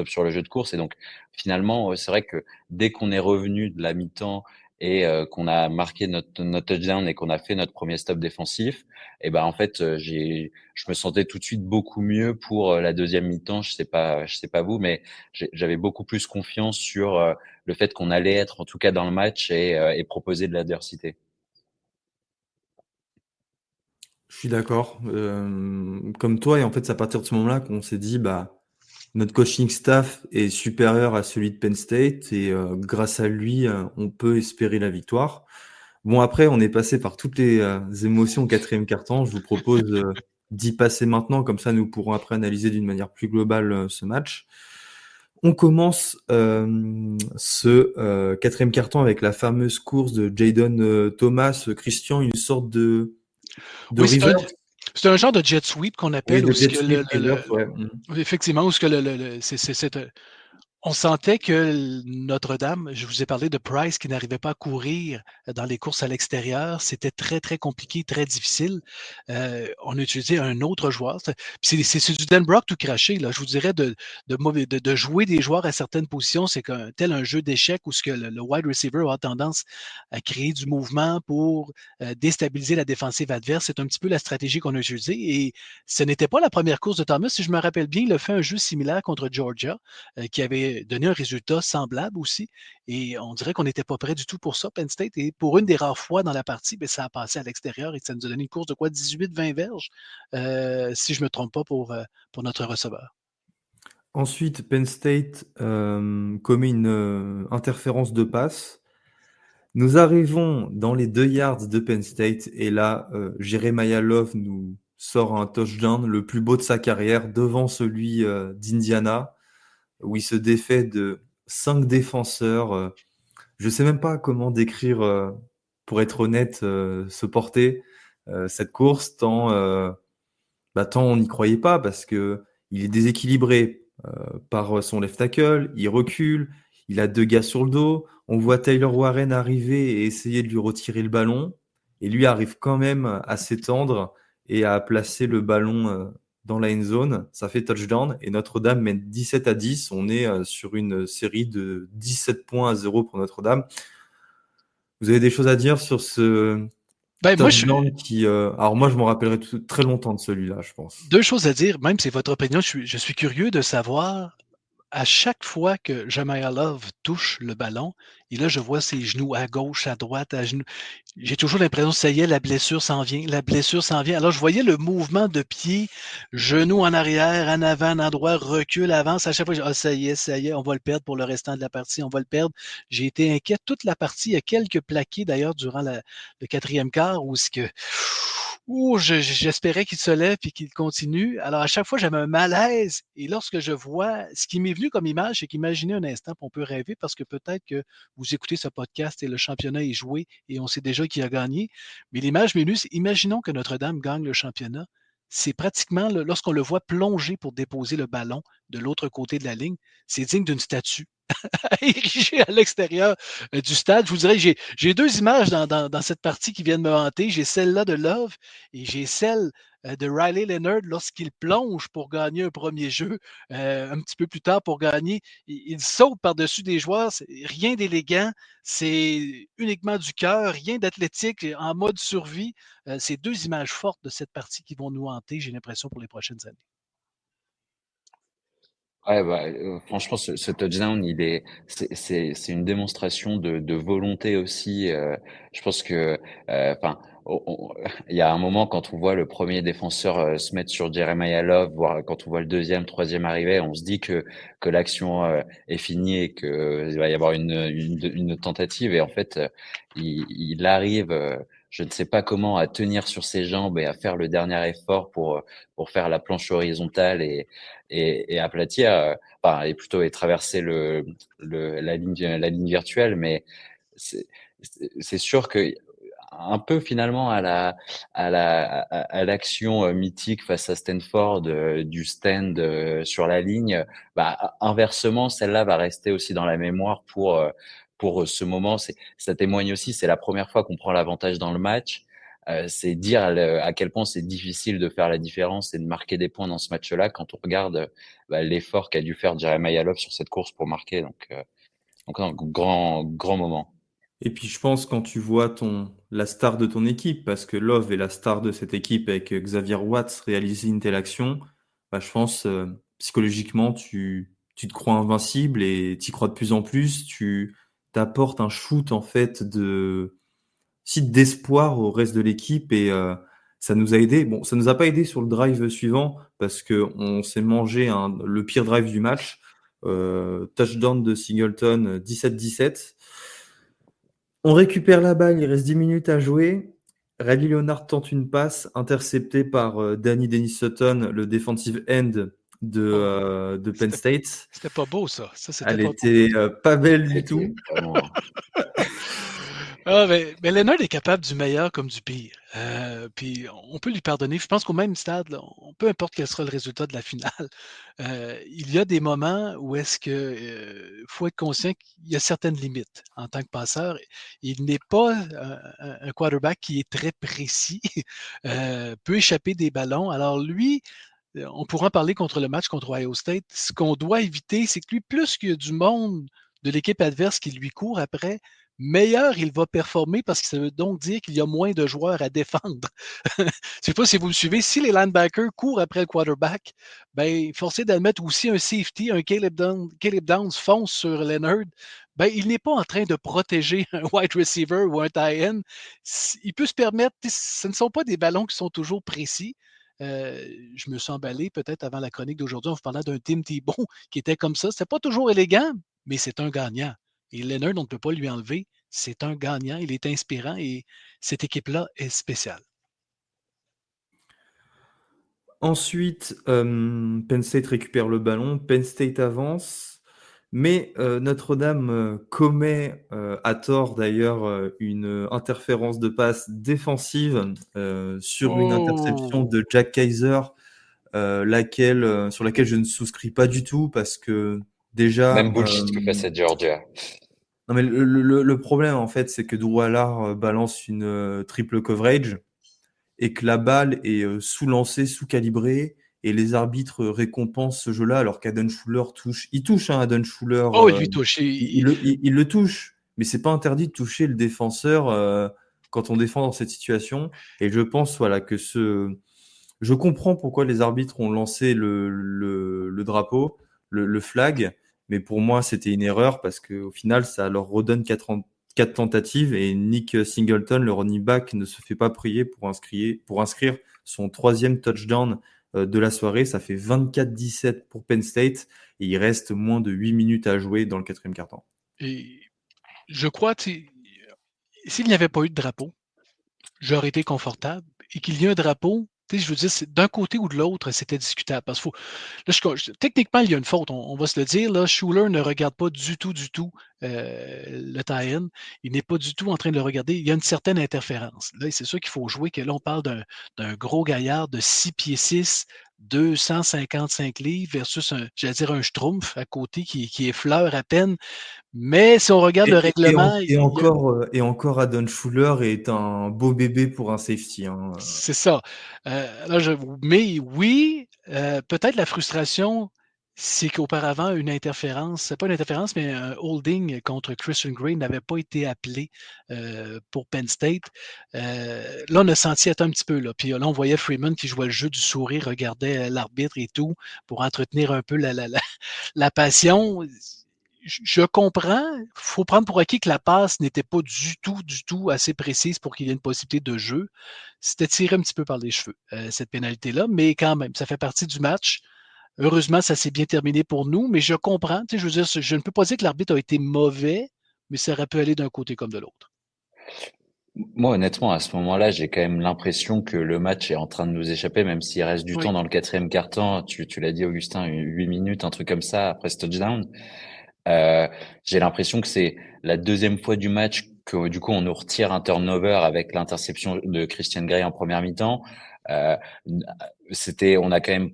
sur le jeu de course. Et donc finalement, c'est vrai que dès qu'on est revenu de la mi-temps et qu'on a marqué notre touchdown et qu'on a fait notre premier stop défensif, et ben en fait, je me sentais tout de suite beaucoup mieux pour la deuxième mi-temps. Je sais pas vous, mais j'avais beaucoup plus confiance sur le fait qu'on allait être en tout cas dans le match et proposer de l'adversité. Je suis d'accord. Comme toi, et en fait, c'est à partir de ce moment-là qu'on s'est dit, bah, notre coaching staff est supérieur à celui de Penn State et grâce à lui, on peut espérer la victoire. Bon, après, on est passé par toutes les émotions au quatrième quart-temps. Je vous propose d'y passer maintenant, comme ça nous pourrons après analyser d'une manière plus globale ce match. On commence ce quatrième quart-temps avec la fameuse course de Jayden Thomas, Christian, une sorte de Oui, reverse. c'est un genre de jet sweep qu'on Oui, appelle, de où ce jet que sweep reverse, ouais. effectivement, où ce que on sentait que Notre-Dame, je vous ai parlé de Price qui n'arrivait pas à courir dans les courses à l'extérieur. C'était très, très compliqué, très difficile. On a utilisé un autre joueur. C'est du Dan Brock tout craché. Là. Je vous dirais de jouer des joueurs à certaines positions, c'est tel un jeu d'échecs où ce que le wide receiver a tendance à créer du mouvement pour déstabiliser la défensive adverse. C'est un petit peu la stratégie qu'on a utilisée. Et ce n'était pas la première course de Thomas. Si je me rappelle bien, il a fait un jeu similaire contre Georgia qui avait donné un résultat semblable aussi. Et on dirait qu'on n'était pas prêt du tout pour ça, Penn State. Et pour une des rares fois dans la partie, bien, ça a passé à l'extérieur et ça nous a donné une course de quoi 18-20 verges, si je ne me trompe pas, pour notre receveur. Ensuite, Penn State commet une interférence de passe. Nous arrivons dans les 2 yards de Penn State et là, Jeremiah Love nous sort un touchdown, le plus beau de sa carrière, devant celui d'Indiana, où il se défait de 5 défenseurs. Je ne sais même pas comment décrire, pour être honnête, ce porter, cette course, tant on n'y croyait pas parce que il est déséquilibré par son left tackle, il recule, il a 2 gars sur le dos. On voit Tyler Warren arriver et essayer de lui retirer le ballon. Et lui arrive quand même à s'étendre et à placer le ballon dans la end zone. Ça fait touchdown et Notre-Dame mène 17-10. On est sur une série de 17 points à 0 pour Notre-Dame. Vous avez des choses à dire sur ce touchdown qui... alors moi, je m'en rappellerai très longtemps de celui-là, je pense. 2 choses à dire, même si c'est votre opinion, je suis curieux de savoir, à chaque fois que Jeremiah Love touche le ballon, et là, je vois ses genoux à gauche, à droite, à genoux. J'ai toujours l'impression que ça y est, la blessure s'en vient, la blessure s'en vient. Alors, je voyais le mouvement de pied, genou en arrière, en avant, en endroit, recul, avance. À chaque fois, ça y est, on va le perdre pour le restant de la partie, on va le perdre. J'ai été inquiet toute la partie. Il y a quelques plaqués, d'ailleurs, durant le quatrième quart, où j'espérais qu'il se lève et qu'il continue. Alors, à chaque fois, j'avais un malaise. Et lorsque je vois, ce qui m'est venu comme image, c'est qu'imaginez un instant, on peut rêver parce que peut-être que vous écoutez ce podcast et le championnat est joué et on sait déjà qui a gagné. Mais l'image m'est venue, c'est imaginons que Notre-Dame gagne le championnat. C'est pratiquement, lorsqu'on le voit plonger pour déposer le ballon de l'autre côté de la ligne, c'est digne d'une statue érigée à l'extérieur du stade. Je vous dirais, j'ai 2 images dans cette partie qui viennent me hanter. J'ai celle-là de Love et j'ai celle de Riley Leonard lorsqu'il plonge pour gagner un premier jeu, un petit peu plus tard pour gagner. Il saute par-dessus des joueurs, rien d'élégant, c'est uniquement du cœur, rien d'athlétique, en mode survie. C'est 2 images fortes de cette partie qui vont nous hanter, j'ai l'impression, pour les prochaines années. Ouais, bah, franchement, ce touchdown, c'est une démonstration de volonté aussi. Je pense que, enfin, il y a un moment quand on voit le premier défenseur se mettre sur Jeremiah Love, voire quand on voit le deuxième, troisième arriver, on se dit que l'action est finie et que il va y avoir une tentative. Et en fait, il arrive, je ne sais pas comment, à tenir sur ses jambes et à faire le dernier effort pour faire la planche horizontale et aplatir, enfin, et plutôt et traverser la ligne virtuelle. Mais c'est c'est sûr que un peu finalement à l'action mythique face à Stanford du stand sur la ligne, bah inversement celle-là va rester aussi dans la mémoire pour ce moment. Ça témoigne aussi, c'est la première fois qu'on prend l'avantage dans le match. C'est dire à quel point c'est difficile de faire la différence et de marquer des points dans ce match-là quand on regarde l'effort qu'a dû faire Jeremiah Love sur cette course pour marquer. Donc un grand moment. Et puis je pense quand tu vois la star de ton équipe, parce que Love est la star de cette équipe avec Xavier Watts réaliser une telle action, bah, je pense psychologiquement tu te crois invincible et tu crois de plus en plus, tu t'apportes un shoot en fait si d'espoir au reste de l'équipe et ça nous a aidé. Bon, ça nous a pas aidé sur le drive suivant parce que on s'est mangé le pire drive du match. Touchdown de Singleton 17-17. On récupère la balle, il reste 10 minutes à jouer. Riley Leonard tente une passe interceptée par Danny Dennis Sutton, le defensive end de Penn State. C'était pas beau, ça. Ça, c'était Elle pas beau. était pas belle du C'était tout. vraiment. Ah, mais Leonard est capable du meilleur comme du pire. Puis on peut lui pardonner. Je pense qu'au même stade, là, peu importe quel sera le résultat de la finale, il y a des moments où est-ce que faut être conscient qu'il y a certaines limites en tant que passeur. Il n'est pas un quarterback qui est très précis, peut échapper des ballons. Alors lui, on pourra en parler contre le match contre Ohio State. Ce qu'on doit éviter, c'est que lui, plus qu'il y a du monde de l'équipe adverse qui lui court après, meilleur il va performer parce que ça veut donc dire qu'il y a moins de joueurs à défendre. Je ne sais pas si vous me suivez. Si les linebackers courent après le quarterback, ben, forcé d'admettre aussi un safety, un Caleb Downs fonce sur Leonard, ben, il n'est pas en train de protéger un wide receiver ou un tight end. Il peut se permettre, ce ne sont pas des ballons qui sont toujours précis. Je me suis emballé peut-être avant la chronique d'aujourd'hui en vous parlant d'un Tim Tebow qui était comme ça. C'était pas toujours élégant, mais c'est un gagnant. Et Leonard, on ne peut pas lui enlever. C'est un gagnant, il est inspirant et cette équipe-là est spéciale. Ensuite, Penn State récupère le ballon, Penn State avance, mais Notre-Dame commet, à tort d'ailleurs, une interférence de passe défensive sur une interception de Jack Kaiser, sur laquelle je ne souscris pas du tout parce que déjà, Même bullshit que face à Georgia. non mais le problème en fait, c'est que Drew Allard balance une triple coverage et que la balle est sous-lancée, sous-calibrée, et les arbitres récompensent ce jeu-là, alors qu'Adon Schuler touche. Il touche Adon Schuler. Oh, il lui touche. Il le touche, mais c'est pas interdit de toucher le défenseur quand on défend dans cette situation. Et je pense voilà, que je comprends pourquoi les arbitres ont lancé le drapeau, le flag, mais pour moi, c'était une erreur parce qu'au final, ça leur redonne 4 tentatives et Nick Singleton, le running back, ne se fait pas prier pour inscrire son 3e touchdown de la soirée. Ça fait 24-17 pour Penn State et il reste moins de 8 minutes à jouer dans le 4e quart-temps. Et je crois que s'il n'y avait pas eu de drapeau, j'aurais été confortable. Et qu'il y ait un drapeau, je veux dire, d'un côté ou de l'autre, c'était discutable. Parce que techniquement, il y a une faute, on va se le dire. Là, Schuler ne regarde pas du tout le tie-in. Il n'est pas du tout en train de le regarder. Il y a une certaine interférence. Là, c'est sûr qu'il faut jouer que là, on parle d'un gros gaillard de 6 pieds 6, 255 livres versus un Schtroumpf à côté qui effleure à peine. Mais si on regarde le règlement... Et encore Adon Schuler est un beau bébé pour un safety. Hein. C'est ça. Mais oui, peut-être la frustration, c'est qu'auparavant, une interférence, c'est pas une interférence, mais un holding contre Christian Gray n'avait pas été appelé pour Penn State. Là, on a senti un petit peu. Là. Puis là, on voyait Freeman qui jouait le jeu du sourire, regardait l'arbitre et tout pour entretenir un peu la passion. Je comprends. Il faut prendre pour acquis que la passe n'était pas du tout assez précise pour qu'il y ait une possibilité de jeu. C'était tiré un petit peu par les cheveux, cette pénalité-là, mais quand même, ça fait partie du match. Heureusement, ça s'est bien terminé pour nous, mais je comprends. Je veux dire, je ne peux pas dire que l'arbitre a été mauvais, mais ça aurait pu aller d'un côté comme de l'autre. Moi, honnêtement, à ce moment-là, j'ai quand même l'impression que le match est en train de nous échapper, même s'il reste du Oui. temps dans le quatrième quart-temps. Tu l'as dit, Augustin, 8 minutes, un truc comme ça après ce touchdown. J'ai l'impression que c'est la deuxième fois du match que du coup on nous retire un turnover avec l'interception de Christian Gray en première mi-temps. Euh, on a quand même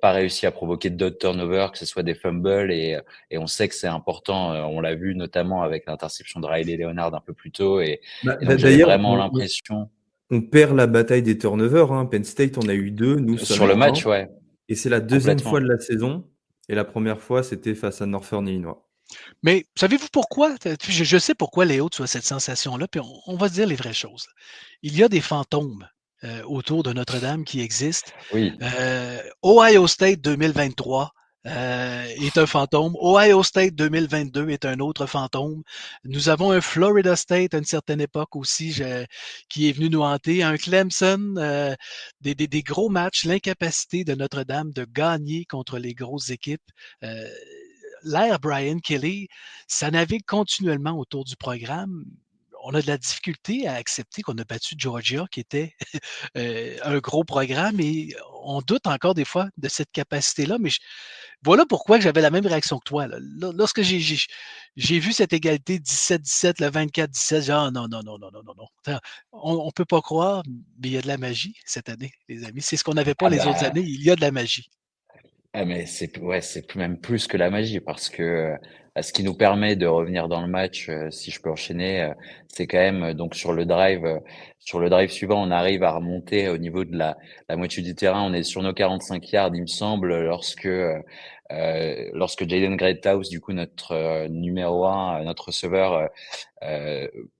pas réussi à provoquer d'autres turnovers, que ce soit des fumbles et on sait que c'est important. On l'a vu notamment avec l'interception de Riley Leonard un peu plus tôt et donc j'avais D'ailleurs, vraiment l'impression on perd la bataille des turnovers. Hein. Penn State, on a eu 2, nous sur le seulement match, 1. ouais, Et c'est la deuxième fois complètement. de la saison. Et la première fois, c'était face à Northern Illinois. Mais savez-vous pourquoi? Je sais pourquoi, Léo, tu as cette sensation-là, puis on va se dire les vraies choses. Il y a des fantômes autour de Notre-Dame qui existent. Oui, Ohio State 2023 est un fantôme. Ohio State 2022 est un autre fantôme. Nous avons un Florida State à une certaine époque aussi qui est venu nous hanter. Un Clemson, des gros matchs, l'incapacité de Notre-Dame de gagner contre les grosses équipes. L'ère Brian Kelly, ça navigue continuellement autour du programme. On a de la difficulté à accepter qu'on a battu Georgia, qui était un gros programme, et on doute encore des fois de cette capacité-là. Mais voilà pourquoi j'avais la même réaction que toi. Là. Lorsque j'ai vu cette égalité 17-17, le 24-17, j'ai dit, ah non, non, non, non, non, non, non. On ne peut pas croire, mais il y a de la magie cette année, les amis. C'est ce qu'on n'avait pas ah les autres bah années. Il y a de la magie. ah mais c'est même plus que la magie parce que ce qui nous permet de revenir dans le match, si je peux enchaîner, c'est quand même donc sur le drive suivant, on arrive à remonter au niveau de la moitié du terrain. On est sur nos 45 yards, il me semble, lorsque Jaden Greathouse, du coup notre numéro un, notre receveur,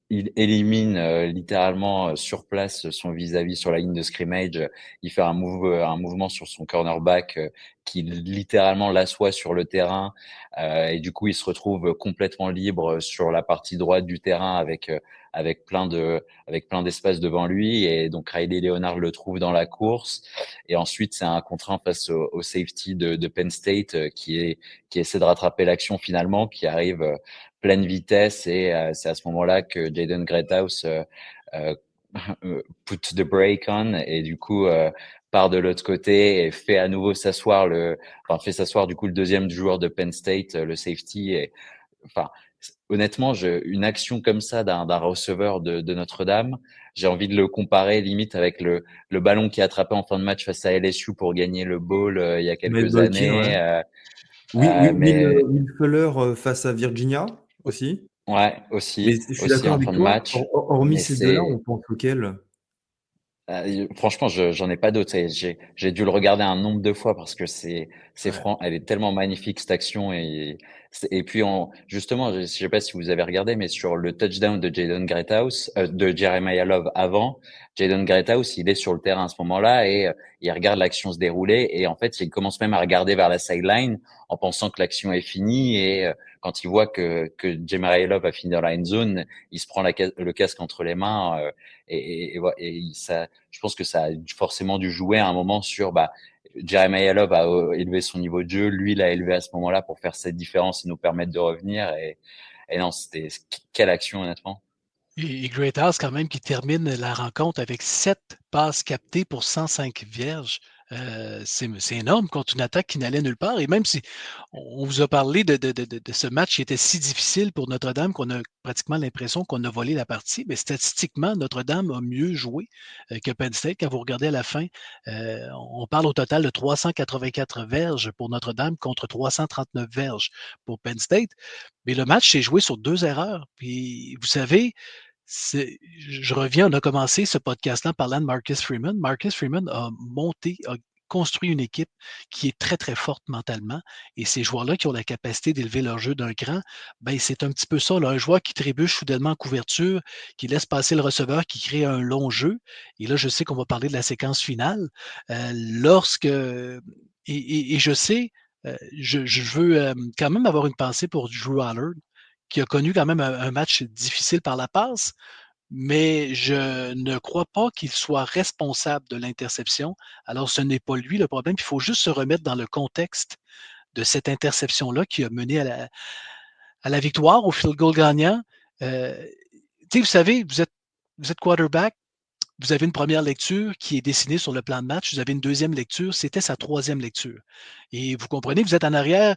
il élimine littéralement sur place son vis-à-vis sur la ligne de scrimmage. Il fait un mouvement sur son cornerback qui littéralement l'assoit sur le terrain et du coup il se retrouve complètement libre sur la partie droite du terrain avec plein d'espace devant lui et donc Riley Leonard le trouve dans la course et ensuite c'est un contre un face au safety de Penn State qui essaie de rattraper l'action finalement qui arrive pleine vitesse et c'est à ce moment-là que Jaden Greathouse euh, put the brake on et du coup part de l'autre côté et fait à nouveau fait s'asseoir du coup le deuxième joueur de Penn State, le safety. Et enfin, honnêtement, une action comme ça d'un receveur de Notre-Dame, j'ai envie de le comparer limite avec le ballon qui a attrapé en fin de match face à LSU pour gagner le bowl il y a Mike quelques Boykin, ouais. années. Oui, oui, Mais Will Fuller face à Virginia aussi. ouais, Mais je suis aussi d'accord en avec fin de toi. match. Hormis Mais ces deux-là, on c'est pense auquel? Franchement, j'en ai pas d'autres. J'ai dû le regarder un nombre de fois parce que Ouais. elle est tellement magnifique cette action et puis justement, je sais pas si vous avez regardé, mais sur le touchdown de Jaden Greathouse, de Jeremiah Love avant, Jaden Greathouse, il est sur le terrain à ce moment-là et il regarde l'action se dérouler et en fait, il commence même à regarder vers la sideline en pensant que l'action est finie et quand il voit que Jeremiah Love a fini dans la end zone, il se prend le casque entre les mains ça je pense que ça a forcément dû jouer à un moment sur Jeremiah Love a élevé son niveau de jeu, lui l'a élevé à ce moment-là pour faire cette différence et nous permettre de revenir et non, c'était quelle action honnêtement. Et Greathouse, quand même, qui termine la rencontre avec 7 passes captées pour 105 vierges. C'est énorme contre une attaque qui n'allait nulle part. Et même si on vous a parlé de ce match qui était si difficile pour Notre-Dame qu'on a pratiquement l'impression qu'on a volé la partie, mais statistiquement, Notre-Dame a mieux joué que Penn State. Quand vous regardez à la fin, on parle au total de 384 verges pour Notre-Dame contre 339 verges pour Penn State. Mais le match s'est joué sur 2 erreurs. Puis, vous savez, je reviens, on a commencé ce podcast-là en parlant de Marcus Freeman. Marcus Freeman a monté, construit une équipe qui est très, très forte mentalement. Et ces joueurs-là qui ont la capacité d'élever leur jeu d'un cran, ben, c'est un petit peu ça, là, un joueur qui trébuche soudainement en couverture, qui laisse passer le receveur, qui crée un long jeu. Et là, je sais qu'on va parler de la séquence finale. Et je sais, je veux quand même avoir une pensée pour Drew Allard, qui a connu quand même un match difficile par la passe, mais je ne crois pas qu'il soit responsable de l'interception. Alors, ce n'est pas lui le problème. Il faut juste se remettre dans le contexte de cette interception-là qui a mené à la victoire, au field goal gagnant. Vous savez, vous êtes quarterback, vous avez une première lecture qui est dessinée sur le plan de match, vous avez une deuxième lecture, c'était sa troisième lecture. Et vous comprenez, vous êtes en arrière.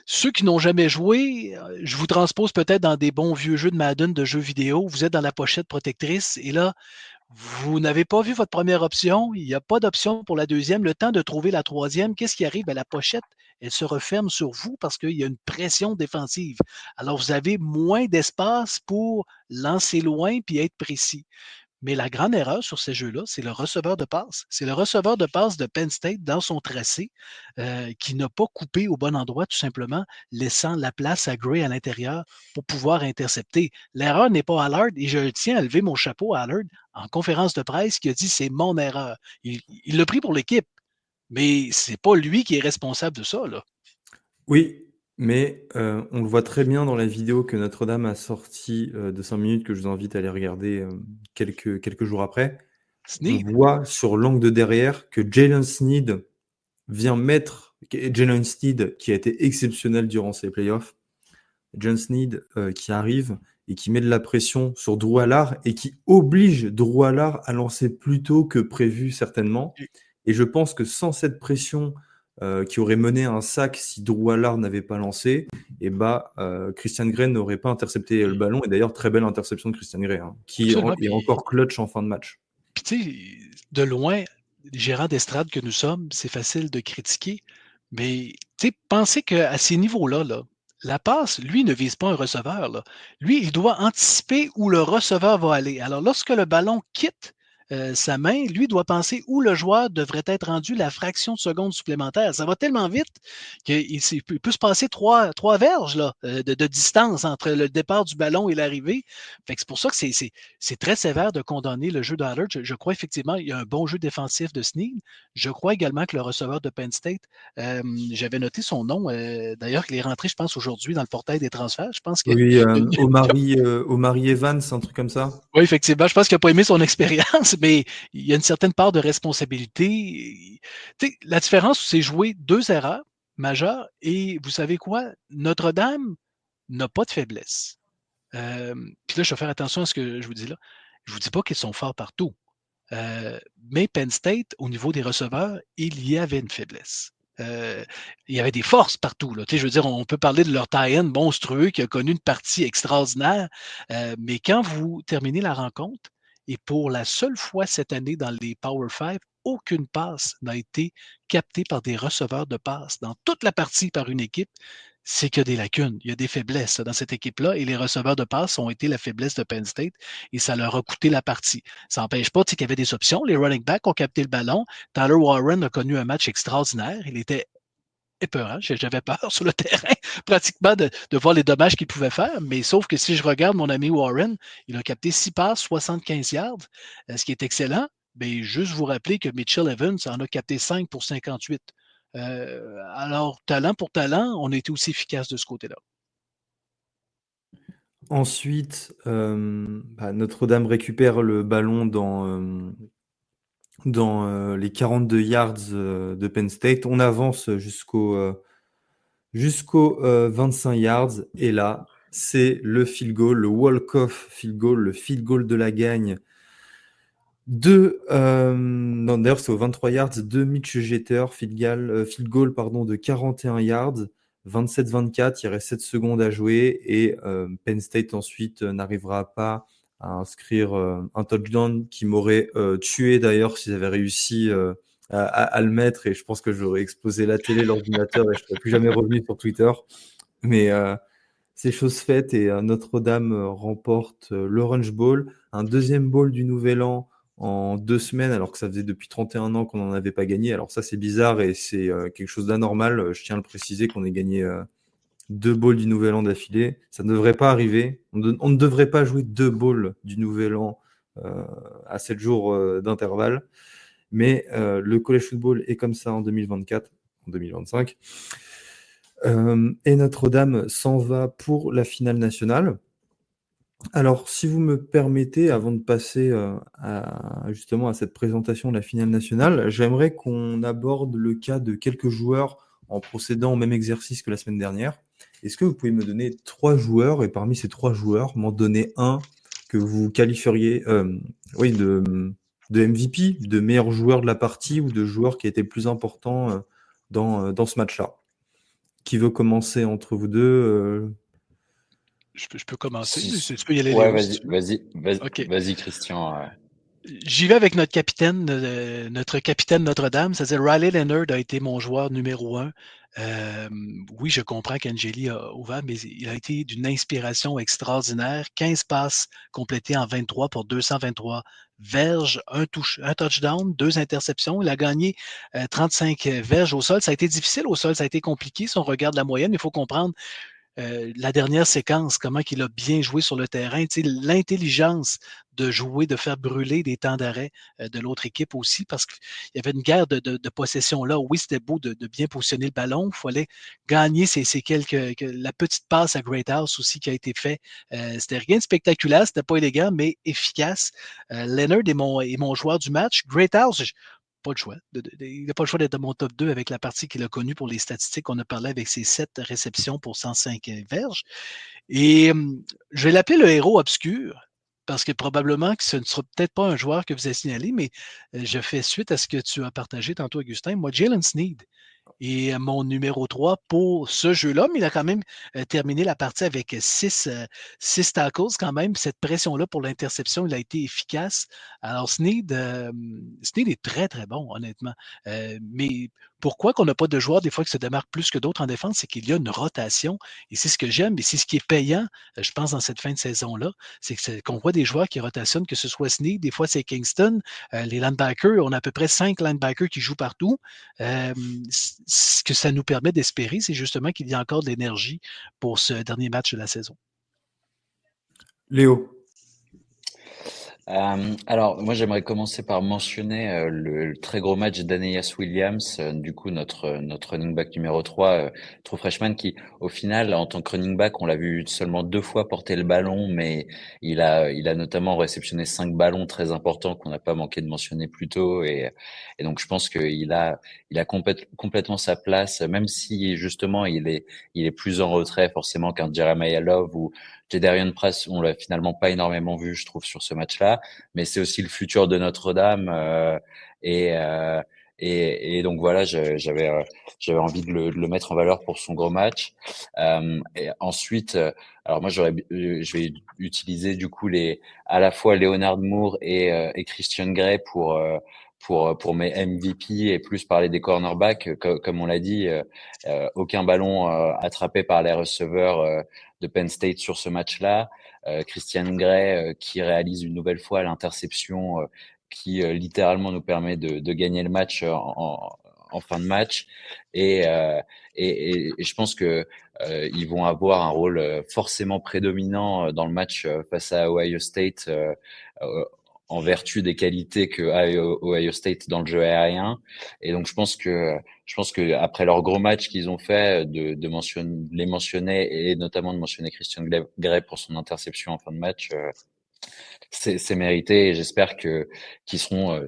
Ceux qui n'ont jamais joué, je vous transpose peut-être dans des bons vieux jeux de Madden, de jeux vidéo, vous êtes dans la pochette protectrice et là, vous n'avez pas vu votre première option, il n'y a pas d'option pour la deuxième, le temps de trouver la troisième, qu'est-ce qui arrive? Ben, la pochette, elle se referme sur vous parce qu'il y a une pression défensive. Alors, vous avez moins d'espace pour lancer loin puis être précis. Mais la grande erreur sur ces jeux-là, c'est le receveur de passe. C'est le receveur de passe de Penn State dans son tracé qui n'a pas coupé au bon endroit, tout simplement, laissant la place à Gray à l'intérieur pour pouvoir intercepter. L'erreur n'est pas Allard et je tiens à lever mon chapeau à Allard en conférence de presse qui a dit c'est mon erreur. Il l'a pris pour l'équipe, mais c'est pas lui qui est responsable de ça, là. Oui, mais on le voit très bien dans la vidéo que Notre-Dame a sortie de 5 minutes, que je vous invite à aller regarder quelques jours après. On Snead. voit sur l'angle de derrière que Jalen Snead vient mettre, Jalen Snead qui a été exceptionnel durant ces playoffs, Jalen Snead qui arrive et qui met de la pression sur Drew Allard et qui oblige Drew Allard à lancer plus tôt que prévu certainement. Et je pense que sans cette pression qui aurait mené à un sac si Drew Allard n'avait pas lancé, et Christian Gray n'aurait pas intercepté le ballon. Et d'ailleurs, très belle interception de Christian Gray, qui est encore clutch en fin de match. Puis tu sais, de loin, gérant d'estrade que nous sommes, c'est facile de critiquer, mais tu sais, pensez qu'à ces niveaux-là, là, la passe, lui, ne vise pas un receveur, là. Lui, il doit anticiper où le receveur va aller. Alors, lorsque le ballon quitte sa main, lui doit penser où le joueur devrait être rendu la fraction de seconde supplémentaire. Ça va tellement vite qu'il peut se passer trois verges là, de distance entre le départ du ballon et l'arrivée. Fait que c'est pour ça que c'est très sévère de condamner le jeu d'Allard. Je crois effectivement qu'il y a un bon jeu défensif de Snead. Je crois également que le receveur de Penn State, j'avais noté son nom, d'ailleurs, il est rentré, je pense, aujourd'hui dans le portail des transferts. Je pense que oui, Omari Evans, un truc comme ça. Oui, effectivement. Je pense qu'il n'a pas aimé son expérience, mais il y a une certaine part de responsabilité. La différence, c'est jouer 2 erreurs majeures et vous savez quoi? Notre-Dame n'a pas de faiblesse. Puis là, je vais faire attention à ce que je vous dis là. Je ne vous dis pas qu'ils sont forts partout. Mais Penn State, au niveau des receveurs, il y avait une faiblesse. Il y avait des forces partout. Là. Je veux dire, on peut parler de leur tie-in monstrueux qui a connu une partie extraordinaire, mais quand vous terminez la rencontre, et pour la seule fois cette année dans les Power 5, aucune passe n'a été captée par des receveurs de passe dans toute la partie par une équipe, c'est qu'il y a des lacunes, il y a des faiblesses dans cette équipe-là, et les receveurs de passe ont été la faiblesse de Penn State, et ça leur a coûté la partie. Ça n'empêche pas qu'il y avait des options. Les running backs ont capté le ballon. Tyler Warren a connu un match extraordinaire. Il était épeurant. J'avais peur sur le terrain, pratiquement, de voir les dommages qu'il pouvait faire. Mais sauf que si je regarde mon ami Warren, il a capté 6 passes, 75 yards, ce qui est excellent. Mais juste vous rappeler que Mitchell Evans en a capté 5 pour 58. Alors, talent pour talent, on a été aussi efficace de ce côté-là. Ensuite, Notre-Dame récupère le ballon dans les 42 yards de Penn State. On avance jusqu'au 25 yards. Et là, c'est le field goal, le walk-off field goal, le field goal de la gagne non, d'ailleurs, c'est au 23 yards de Mitch Jeter, field goal de 41 yards, 27-24, il reste 7 secondes à jouer et Penn State ensuite n'arrivera pas à inscrire un touchdown qui m'aurait tué d'ailleurs s'ils avaient réussi à le mettre, et je pense que j'aurais explosé la télé, l'ordinateur et je ne serais plus jamais revenu sur Twitter. Mais c'est chose faite et Notre-Dame remporte l'Orange Bowl, un deuxième bowl du Nouvel An en 2 semaines, alors que ça faisait depuis 31 ans qu'on n'en avait pas gagné. Alors ça, c'est bizarre et c'est quelque chose d'anormal. Je tiens à le préciser qu'on ait gagné 2 bowls du Nouvel An d'affilée. Ça ne devrait pas arriver. On ne devrait pas jouer 2 bowls du Nouvel An à 7 jours d'intervalle. Mais le college football est comme ça en 2024, en 2025. Et Notre-Dame s'en va pour la finale nationale. Alors, si vous me permettez, avant de passer justement à cette présentation de la finale nationale, j'aimerais qu'on aborde le cas de quelques joueurs en procédant au même exercice que la semaine dernière. Est-ce que vous pouvez me donner 3 joueurs, et parmi ces 3 joueurs, m'en donner un que vous qualifieriez de MVP, de meilleur joueur de la partie ou de joueur qui a été le plus important dans ce match-là? Qui veut commencer entre vous deux? Je peux commencer. Si- Tu peux y aller, Ouais, Léo, si tu veux. OK. vas-y, Christian. J'y vais avec notre capitaine Notre-Dame, c'est-à-dire Riley Leonard a été mon joueur numéro 1. Oui, je comprends qu'Angeli a ouvert, mais il a été d'une inspiration extraordinaire. 15 passes complétées en 23 pour 223 verges, un touchdown, 2 interceptions. Il a gagné 35 verges au sol. Ça a été difficile au sol, ça a été compliqué si on regarde la moyenne. Il faut comprendre la dernière séquence, comment il a bien joué sur le terrain, l'intelligence de jouer, de faire brûler des temps d'arrêt de l'autre équipe aussi, parce qu'il y avait une guerre de possession là. Oui, c'était beau de bien positionner le ballon. Il fallait gagner la petite passe à Greathouse aussi qui a été fait. C'était rien de spectaculaire, c'était pas élégant, mais efficace. Leonard est mon joueur du match. Greathouse, pas le choix. Il n'a pas le choix d'être dans mon top 2 avec la partie qu'il a connue pour les statistiques. On a parlé avec ses 7 réceptions pour 105 verges. Et je vais l'appeler le héros obscur parce que probablement que ce ne sera peut-être pas un joueur que vous avez signalé, mais je fais suite à ce que tu as partagé tantôt, Augustin. Moi, Jalen Sneed est mon numéro 3 pour ce jeu-là, mais il a quand même terminé la partie avec 6 tackles quand même. Cette pression-là pour l'interception, il a été efficace. Alors, Sneed est très, très bon, honnêtement. Mais pourquoi qu'on n'a pas de joueurs des fois qui se démarquent plus que d'autres en défense, c'est qu'il y a une rotation. Et c'est ce que j'aime, et c'est ce qui est payant, je pense, dans cette fin de saison-là, qu'on voit des joueurs qui rotationnent, que ce soit Sneed, des fois c'est Kingston, les linebackers, on a à peu près 5 linebackers qui jouent partout. Ce que ça nous permet d'espérer, c'est justement qu'il y a encore de l'énergie pour ce dernier match de la saison. Léo. Alors, moi, j'aimerais commencer par mentionner le très gros match d'Aeneas Williams, du coup, notre running back numéro 3, true freshman, qui, au final, en tant que running back, on l'a vu seulement 2 fois porter le ballon, mais il a notamment réceptionné 5 ballons très importants qu'on n'a pas manqué de mentionner plus tôt. Et donc, je pense qu'il a complètement sa place, même si, justement, il est plus en retrait, forcément, qu'un Jeremiah Love ou Jedarion Price. On l'a finalement pas énormément vu, je trouve, sur ce match-là. Mais c'est aussi le futur de Notre-Dame et donc voilà, j'avais envie de le mettre en valeur pour son gros match. Et ensuite, alors moi je vais utiliser du coup à la fois Leonard Moore et Christian Gray pour mes MVP et plus parler des cornerbacks. Comme on l'a dit, aucun ballon attrapé par les receveurs de Penn State sur ce match-là. Christian Gray qui réalise une nouvelle fois l'interception qui littéralement nous permet de gagner le match en fin de match. Et je pense que ils vont avoir un rôle forcément prédominant dans le match face à Ohio State en vertu des qualités que a Ohio State dans le jeu aérien. Et donc je pense que après leur gros match qu'ils ont fait, de les mentionner et notamment de mentionner Christian Gray pour son interception en fin de match, c'est mérité. Et j'espère qu'ils seront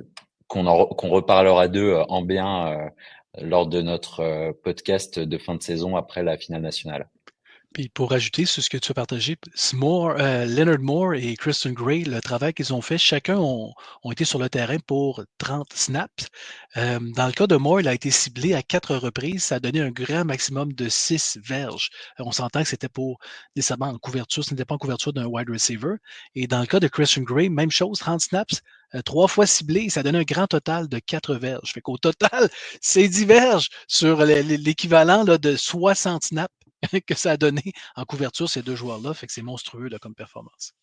qu'on reparlera d'eux en bien lors de notre podcast de fin de saison après la finale nationale. Puis pour ajouter sur ce que tu as partagé, Leonard Moore et Christian Gray, le travail qu'ils ont fait, chacun ont été sur le terrain pour 30 snaps. Dans le cas de Moore, il a été ciblé à 4 reprises. Ça a donné un grand maximum de 6 verges. On s'entend que c'était pour nécessairement en couverture, ce n'était pas en couverture d'un wide receiver. Et dans le cas de Christian Gray, même chose, 30 snaps, 3 fois ciblé, ça donne un grand total de 4 verges. Fait qu'au total, c'est 10 verges sur l'équivalent de 60 snaps que ça a donné en couverture ces 2 joueurs-là. Fait que c'est monstrueux là, comme performance.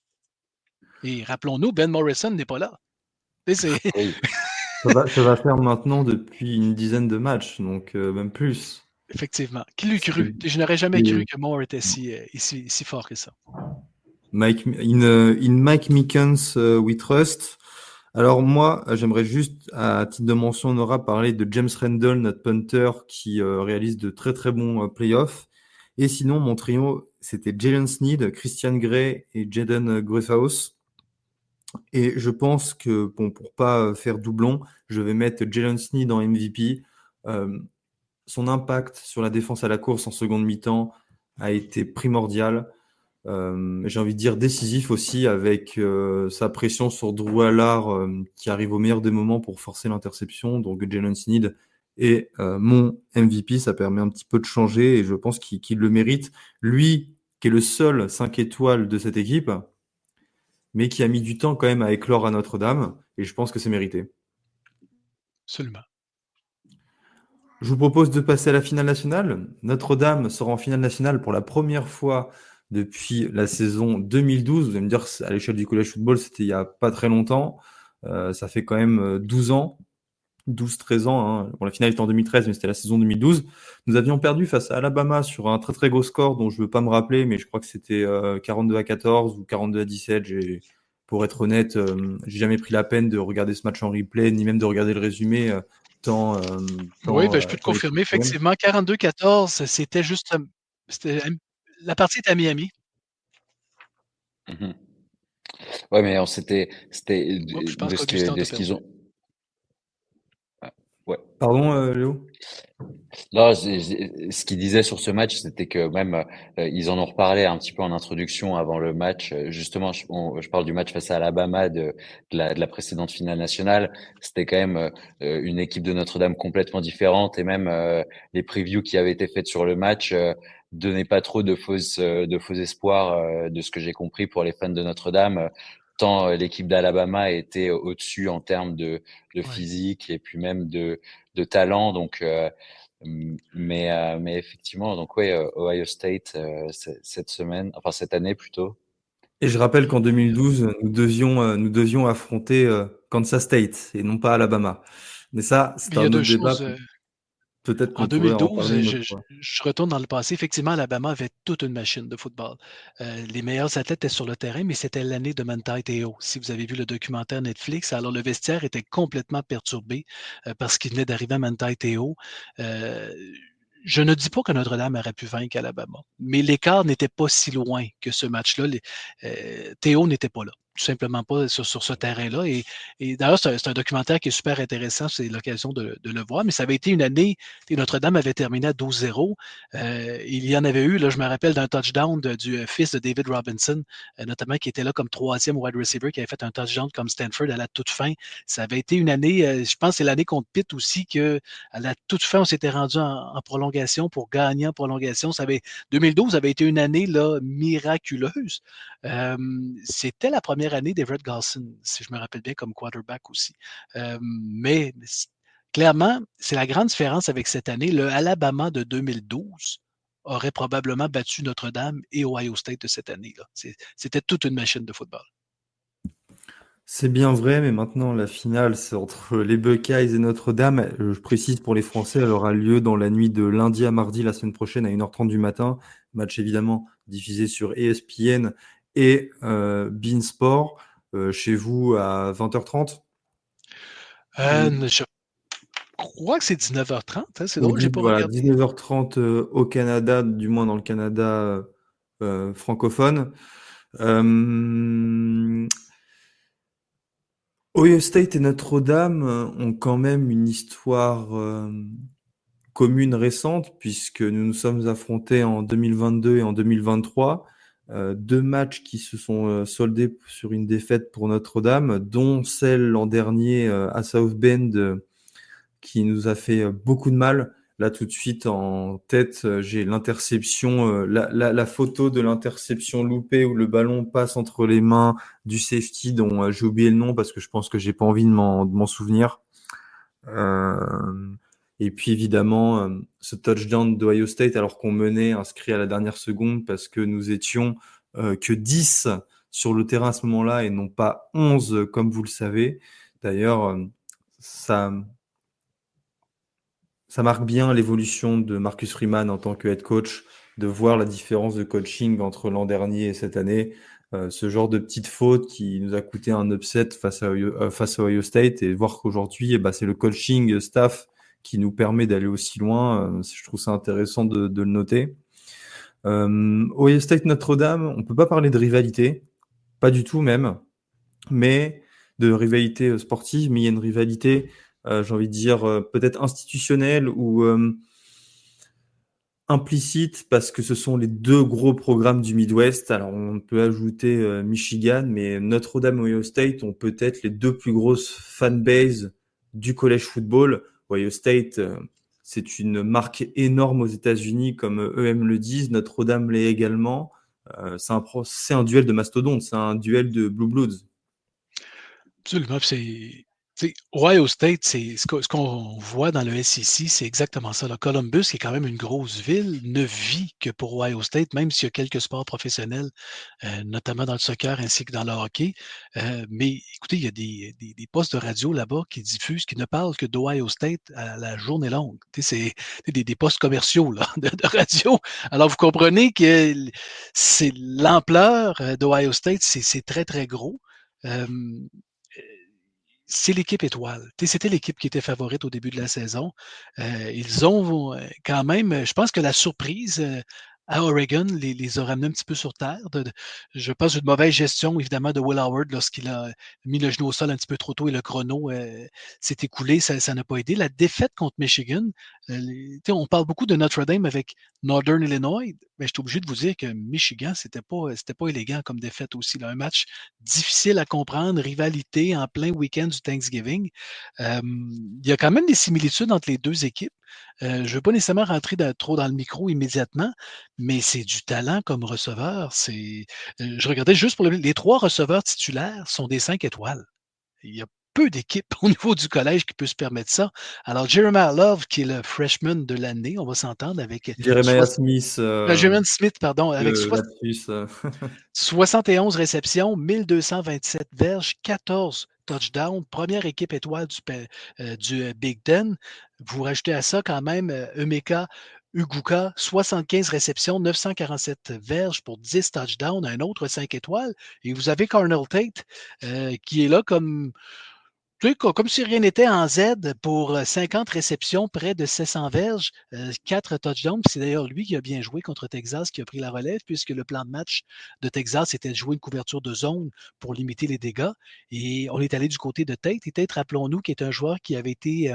Et rappelons-nous, Ben Morrison n'est pas là. Oui. Ça va faire maintenant depuis une dizaine de matchs, donc même plus. Effectivement. Qui l'eût C'est- cru? Je n'aurais jamais cru c'est que Moore était si fort que ça. in Mike Mickens, we trust. Alors moi, j'aimerais juste, à titre de mention honorable, parler de James Randle, notre punter, qui réalise de très très bons playoffs. Et sinon, mon trio, c'était Jalen Sneed, Christian Gray et Jaden Greathouse. Et je pense que, bon, pour pas faire doublon, je vais mettre Jalen Sneed en MVP. Euh, Son impact sur la défense à la course en seconde mi-temps a été primordial. J'ai envie de dire décisif aussi avec sa pression sur Drew Allard qui arrive au meilleur des moments pour forcer l'interception. Donc Jalen Sneed est mon MVP. Ça permet un petit peu de changer et je pense qu'il le mérite. Lui, qui est le seul 5 étoiles de cette équipe, mais qui a mis du temps quand même à éclore à Notre-Dame. Et je pense que c'est mérité. Absolument. Je vous propose de passer à la finale nationale. Notre-Dame sera en finale nationale pour la première fois depuis la saison 2012. Vous allez me dire, à l'échelle du college football, c'était il n'y a pas très longtemps. Ça fait quand même 12 ans, 12-13 ans. Hein. Bon, la finale était en 2013, mais c'était la saison 2012. Nous avions perdu face à Alabama sur un très très gros score dont je ne veux pas me rappeler, mais je crois que c'était 42-14 ou 42-17. Pour être honnête, j'ai jamais pris la peine de regarder ce match en replay, ni même de regarder le résumé. Tant, Oui, tant, ben, je peux te tant les confirmer, problèmes. effectivement, 42-14, c'était juste, la partie était à Miami. Mhm. Ouais, mais c'était Oups, je pense de qu'Augustin de t'a ce qu'ils perdu. ont. Ah, ouais. Pardon, Léo? Non, ce qu'il disait sur ce match, c'était que même ils en ont reparlé un petit peu en introduction avant le match. Justement, je parle du match face à Alabama de la précédente finale nationale. C'était quand même une équipe de Notre-Dame complètement différente et même les previews qui avaient été faites sur le match donnaient pas trop de faux espoirs de ce que j'ai compris pour les fans de Notre-Dame. Tant l'équipe d'Alabama était au-dessus en termes de Ouais. physique et puis même de talent. Donc mais effectivement, donc ouais, Ohio State cette semaine, enfin cette année plutôt. Et je rappelle qu'en 2012, nous devions affronter Kansas State et non pas Alabama. Mais ça, c'est Il y a un deux autre débat. choses. Peut-être En qu'on pourrait en parler 2012, une autre fois. je retourne dans le passé. Effectivement, Alabama avait toute une machine de football. Les meilleurs athlètes étaient sur le terrain, mais c'était l'année de Manti Te'o. Si vous avez vu le documentaire Netflix, alors le vestiaire était complètement perturbé parce qu'il venait d'arriver à Manti Te'o. Euh, je ne dis pas que Notre-Dame aurait pu vaincre Alabama, mais l'écart n'était pas si loin que ce match-là. Théo n'était pas là, tout simplement pas sur ce terrain-là. Et d'ailleurs, c'est un documentaire qui est super intéressant, c'est l'occasion de le voir, mais ça avait été une année, Notre-Dame avait terminé à 12-0. Il y en avait eu, là, je me rappelle d'un touchdown du fils de David Robinson, notamment qui était là comme troisième wide receiver, qui avait fait un touchdown comme Stanford à la toute fin. Ça avait été une année, je pense que c'est l'année contre Pitt aussi, que à la toute fin, on s'était rendu en prolongation pour gagner en prolongation. 2012 avait été une année là, miraculeuse. C'était la première année d'Everett Galson, si je me rappelle bien, comme quarterback aussi. Mais clairement, c'est la grande différence avec cette année. Le Alabama de 2012 aurait probablement battu Notre-Dame et Ohio State de cette année-là. C'était toute une machine de football. C'est bien vrai, mais maintenant la finale, c'est entre les Buckeyes et Notre-Dame. Je précise pour les Français, elle aura lieu dans la nuit de lundi à mardi la semaine prochaine à 1h30 du matin. Match évidemment diffusé sur ESPN et beIN Sport. Chez vous à 20h30. Je crois que c'est 19h30. Hein, c'est Ou drôle, j'ai pas voilà, regardé. 19h30 au Canada, du moins dans le Canada francophone. Euh, Ohio State et Notre-Dame ont quand même une histoire commune récente, puisque nous nous sommes affrontés en 2022 et en 2023. Deux matchs qui se sont soldés sur une défaite pour Notre-Dame, dont celle l'an dernier à South Bend qui nous a fait beaucoup de mal. Là, tout de suite, en tête, j'ai l'interception, la photo de l'interception loupée où le ballon passe entre les mains du safety dont j'ai oublié le nom parce que je pense que j'ai pas envie de m'en souvenir. Et puis évidemment, ce touchdown d'Ohio State alors qu'on menait inscrit à la dernière seconde parce que nous étions que 10 sur le terrain à ce moment-là et non pas 11 comme vous le savez. D'ailleurs, ça, ça marque bien l'évolution de Marcus Freeman en tant que head coach, de voir la différence de coaching entre l'an dernier et cette année. Ce genre de petite faute qui nous a coûté un upset face à Ohio State, et voir qu'aujourd'hui, c'est le coaching staff qui nous permet d'aller aussi loin. Je trouve ça intéressant de le noter. Ohio State Notre-Dame, on peut pas parler de rivalité, pas du tout même, mais de rivalité sportive, mais il y a une rivalité, j'ai envie de dire, peut-être institutionnelle ou implicite, parce que ce sont les deux gros programmes du Midwest. Alors on peut ajouter Michigan, mais Notre-Dame et Ohio State ont peut-être les deux plus grosses fanbases du college football. Ohio State, c'est une marque énorme aux États-Unis, comme eux-mêmes le disent. Notre-Dame l'est également. C'est un duel de mastodontes, c'est un duel de Blue Bloods. Absolument. Ohio State, ce qu'on voit dans le SEC, c'est exactement ça. Là. Columbus, qui est quand même une grosse ville, ne vit que pour Ohio State, même s'il y a quelques sports professionnels, notamment dans le soccer ainsi que dans le hockey. Mais écoutez, il y a des postes de radio là-bas qui diffusent, qui ne parlent que d'Ohio State à la journée longue. C'est des postes commerciaux là, de radio. Alors, vous comprenez que c'est l'ampleur d'Ohio State, c'est très, très gros. C'est l'équipe étoile. C'était l'équipe qui était favorite au début de la saison. Ils ont quand même, je pense que la surprise à Oregon les a ramenés un petit peu sur terre. Je pense une mauvaise gestion, évidemment, de Will Howard lorsqu'il a mis le genou au sol un petit peu trop tôt et le chrono s'est écoulé. Ça n'a pas aidé. La défaite contre Michigan, on parle beaucoup de Notre Dame avec Northern Illinois, mais je suis obligé de vous dire que Michigan, c'était pas élégant comme défaite aussi. Là. Un match difficile à comprendre, rivalité en plein week-end du Thanksgiving. Il y a quand même des similitudes entre les deux équipes. Je ne veux pas nécessairement rentrer trop dans le micro immédiatement, mais c'est du talent comme receveur. Je regardais juste pour les 3 receveurs titulaires sont des 5 étoiles. Il y a peu d'équipes au niveau du collège qui peut se permettre ça. Alors, Jeremiah Love, qui est le freshman de l'année, on va s'entendre avec Jeremiah Smith, Jeremiah Smith, pardon, avec 71 réceptions, 1227 verges, 14 touchdowns, première équipe étoile du Big Ten. Vous rajoutez à ça quand même Emeka Uguka, 75 réceptions, 947 verges pour 10 touchdowns, un autre 5 étoiles. Et vous avez Carnell Tate qui est là comme si rien n'était en Z pour 50 réceptions, près de 700 verges, 4 touchdowns. C'est d'ailleurs lui qui a bien joué contre Texas, qui a pris la relève, puisque le plan de match de Texas était de jouer une couverture de zone pour limiter les dégâts. Et on est allé du côté de Tate. Et Tate, rappelons-nous, qui est un joueur qui avait été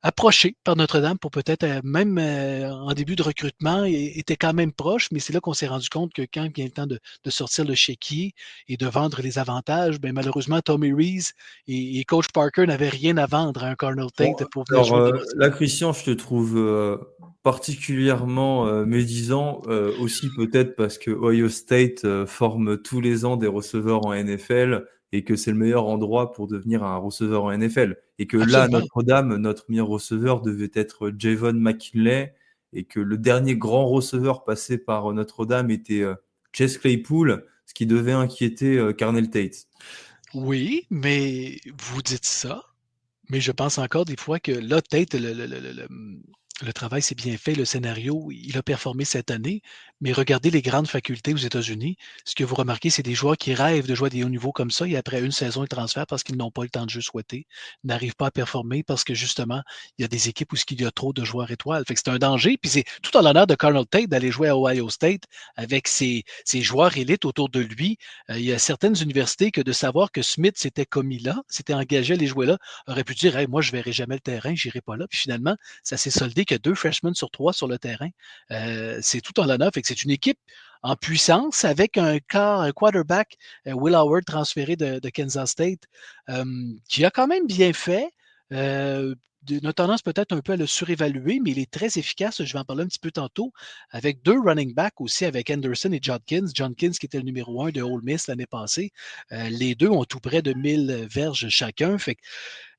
approché par Notre-Dame pour peut-être même en début de recrutement était quand même proche, mais c'est là qu'on s'est rendu compte que quand vient le temps de sortir le chéquier et de vendre les avantages, ben malheureusement, Tommy Rees et Coach Parker n'avaient rien à vendre à un Carnell Tate pour venir jouer. Là, Christian, je te trouve particulièrement médisant, aussi peut-être parce que Ohio State forme tous les ans des receveurs en NFL et que c'est le meilleur endroit pour devenir un receveur en NFL. Et que là, Notre-Dame, notre meilleur receveur devait être Javon McKinley, et que le dernier grand receveur passé par Notre-Dame était Chase Claypool, ce qui devait inquiéter Carnell Tate. Oui, mais vous dites ça, mais je pense encore des fois que là, Tate, le travail s'est bien fait, le scénario, il a performé cette année, mais regardez les grandes facultés aux États-Unis. Ce que vous remarquez, c'est des joueurs qui rêvent de jouer à des hauts niveaux comme ça et après une saison, ils transfèrent parce qu'ils n'ont pas le temps de jeu souhaité, n'arrivent pas à performer parce que justement, il y a des équipes où il y a trop de joueurs étoiles. Fait que c'est un danger, puis c'est tout en l'honneur de Carnell Tate d'aller jouer à Ohio State avec ses joueurs élites autour de lui. Il y a certaines universités que de savoir que Smith s'était commis là, s'était engagé à aller jouer là, aurait pu dire hey, moi, je ne verrai jamais le terrain, je n'irai pas là. Puis finalement, ça s'est soldé que 2 freshmen sur 3 sur le terrain. C'est tout en l'honneur. Fait que c'est une équipe en puissance avec un quarterback, Will Howard, transféré de Kansas State, qui a quand même bien fait. Notre tendance peut-être un peu à le surévaluer, mais il est très efficace. Je vais en parler un petit peu tantôt. Avec 2 running backs aussi, avec Anderson et Judkins. Judkins qui était le numéro 1 de Ole Miss l'année passée. Les deux ont tout près de 1000 verges chacun. Fait que,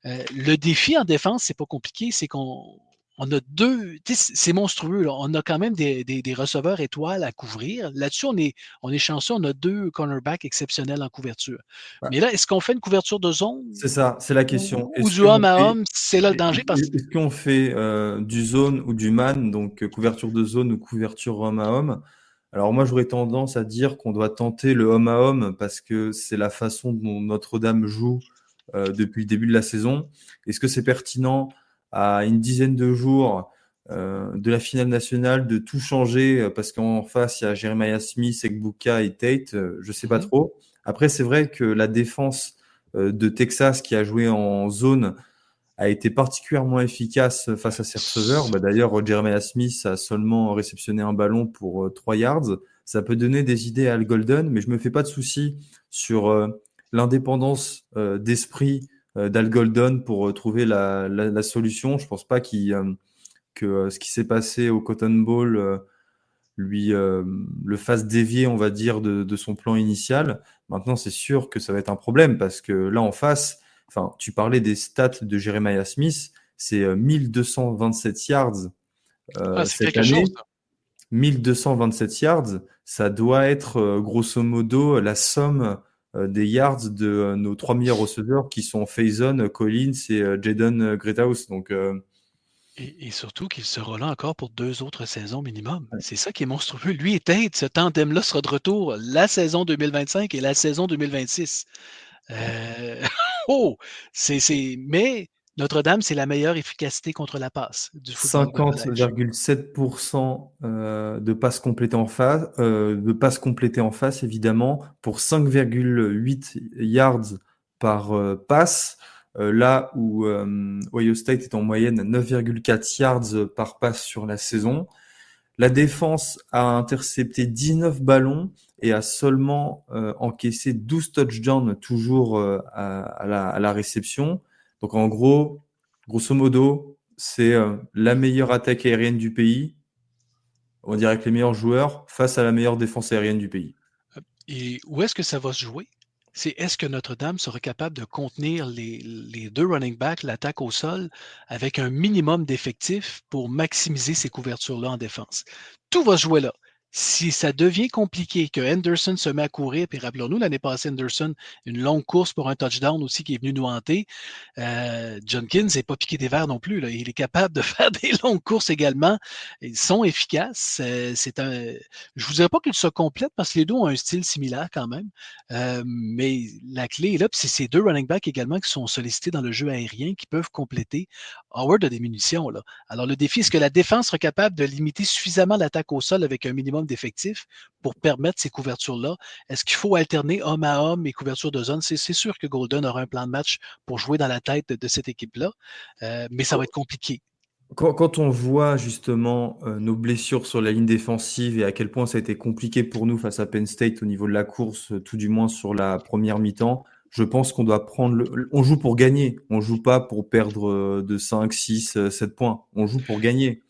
le défi en défense, c'est pas compliqué. C'est qu'on on a deux, c'est monstrueux, là. On a quand même des receveurs étoiles à couvrir. Là-dessus, on est chanceux, on a deux cornerbacks exceptionnels en couverture. Ouais. Mais là, est-ce qu'on fait une couverture de zone C'est ça, c'est la question. ou Est-ce du qu'on homme à fait, homme? C'est là le danger parce que est-ce qu'on fait du zone ou du man, donc couverture de zone ou couverture homme à homme? Alors moi, j'aurais tendance à dire qu'on doit tenter le homme à homme parce que c'est la façon dont Notre-Dame joue depuis le début de la saison. Est-ce que c'est pertinent à une dizaine de jours de la finale nationale de tout changer parce qu'en face, il y a Jeremiah Smith, Egbuka et Tate? Je sais pas Mhm. trop. Après, c'est vrai que la défense de Texas qui a joué en zone a été particulièrement efficace face à ses receveurs. Bah, d'ailleurs, Jeremiah Smith a seulement réceptionné un ballon pour 3 yards. Ça peut donner des idées à Al Golden, mais je me fais pas de soucis sur l'indépendance d'esprit d'Al Golden pour trouver la solution. Je pense pas que ce qui s'est passé au Cotton Bowl lui le fasse dévier, on va dire, de son plan initial. Maintenant, c'est sûr que ça va être un problème parce que là, en face, enfin, tu parlais des stats de Jeremiah Smith, c'est 1227 yards ah, c'est cette quelque chose, année. 1227 yards, ça doit être grosso modo la somme des yards de nos trois meilleurs receveurs qui sont Faison, Collins et Jaden Greathouse. Donc, et surtout qu'il sera là encore pour 2 autres saisons minimum. C'est ça qui est monstrueux. Lui et Tate, ce tandem-là sera de retour la saison 2025 et la saison 2026. Oh! Mais Notre-Dame, c'est la meilleure efficacité contre la passe du football de collège. 50,7% de passes complétées en face, évidemment, pour 5,8 yards par passe, là où Ohio State est en moyenne 9,4 yards par passe sur la saison. La défense a intercepté 19 ballons et a seulement encaissé 12 touchdowns toujours à la réception. Donc en gros, grosso modo, c'est la meilleure attaque aérienne du pays, on dirait que les meilleurs joueurs face à la meilleure défense aérienne du pays. Et où est-ce que ça va se jouer? C'est est-ce que Notre-Dame sera capable de contenir les deux running backs, l'attaque au sol, avec un minimum d'effectifs pour maximiser ces couvertures-là en défense? Tout va se jouer là. Si ça devient compliqué, que Henderson se met à courir, puis rappelons-nous, l'année passée, Henderson, une longue course pour un touchdown aussi qui est venu nous hanter. Jenkins n'est pas piqué des verres non plus. Là. Il est capable de faire des longues courses également. Ils sont efficaces. Je vous dirais pas qu'ils se complètent parce que les deux ont un style similaire quand même. Mais la clé est là. Puis c'est ces deux running backs également qui sont sollicités dans le jeu aérien qui peuvent compléter. Howard a des munitions. Là. Alors le défi, est-ce que la défense sera capable de limiter suffisamment l'attaque au sol avec un minimum d'effectifs pour permettre ces couvertures-là? Est-ce qu'il faut alterner homme à homme et couverture de zone? C'est sûr que Golden aura un plan de match pour jouer dans la tête de cette équipe-là, mais ça va être compliqué. Quand on voit justement nos blessures sur la ligne défensive et à quel point ça a été compliqué pour nous face à Penn State au niveau de la course, tout du moins sur la première mi-temps, je pense qu'on doit prendre on joue pour gagner, on joue pas pour perdre de 5, 6, 7 points, on joue pour gagner.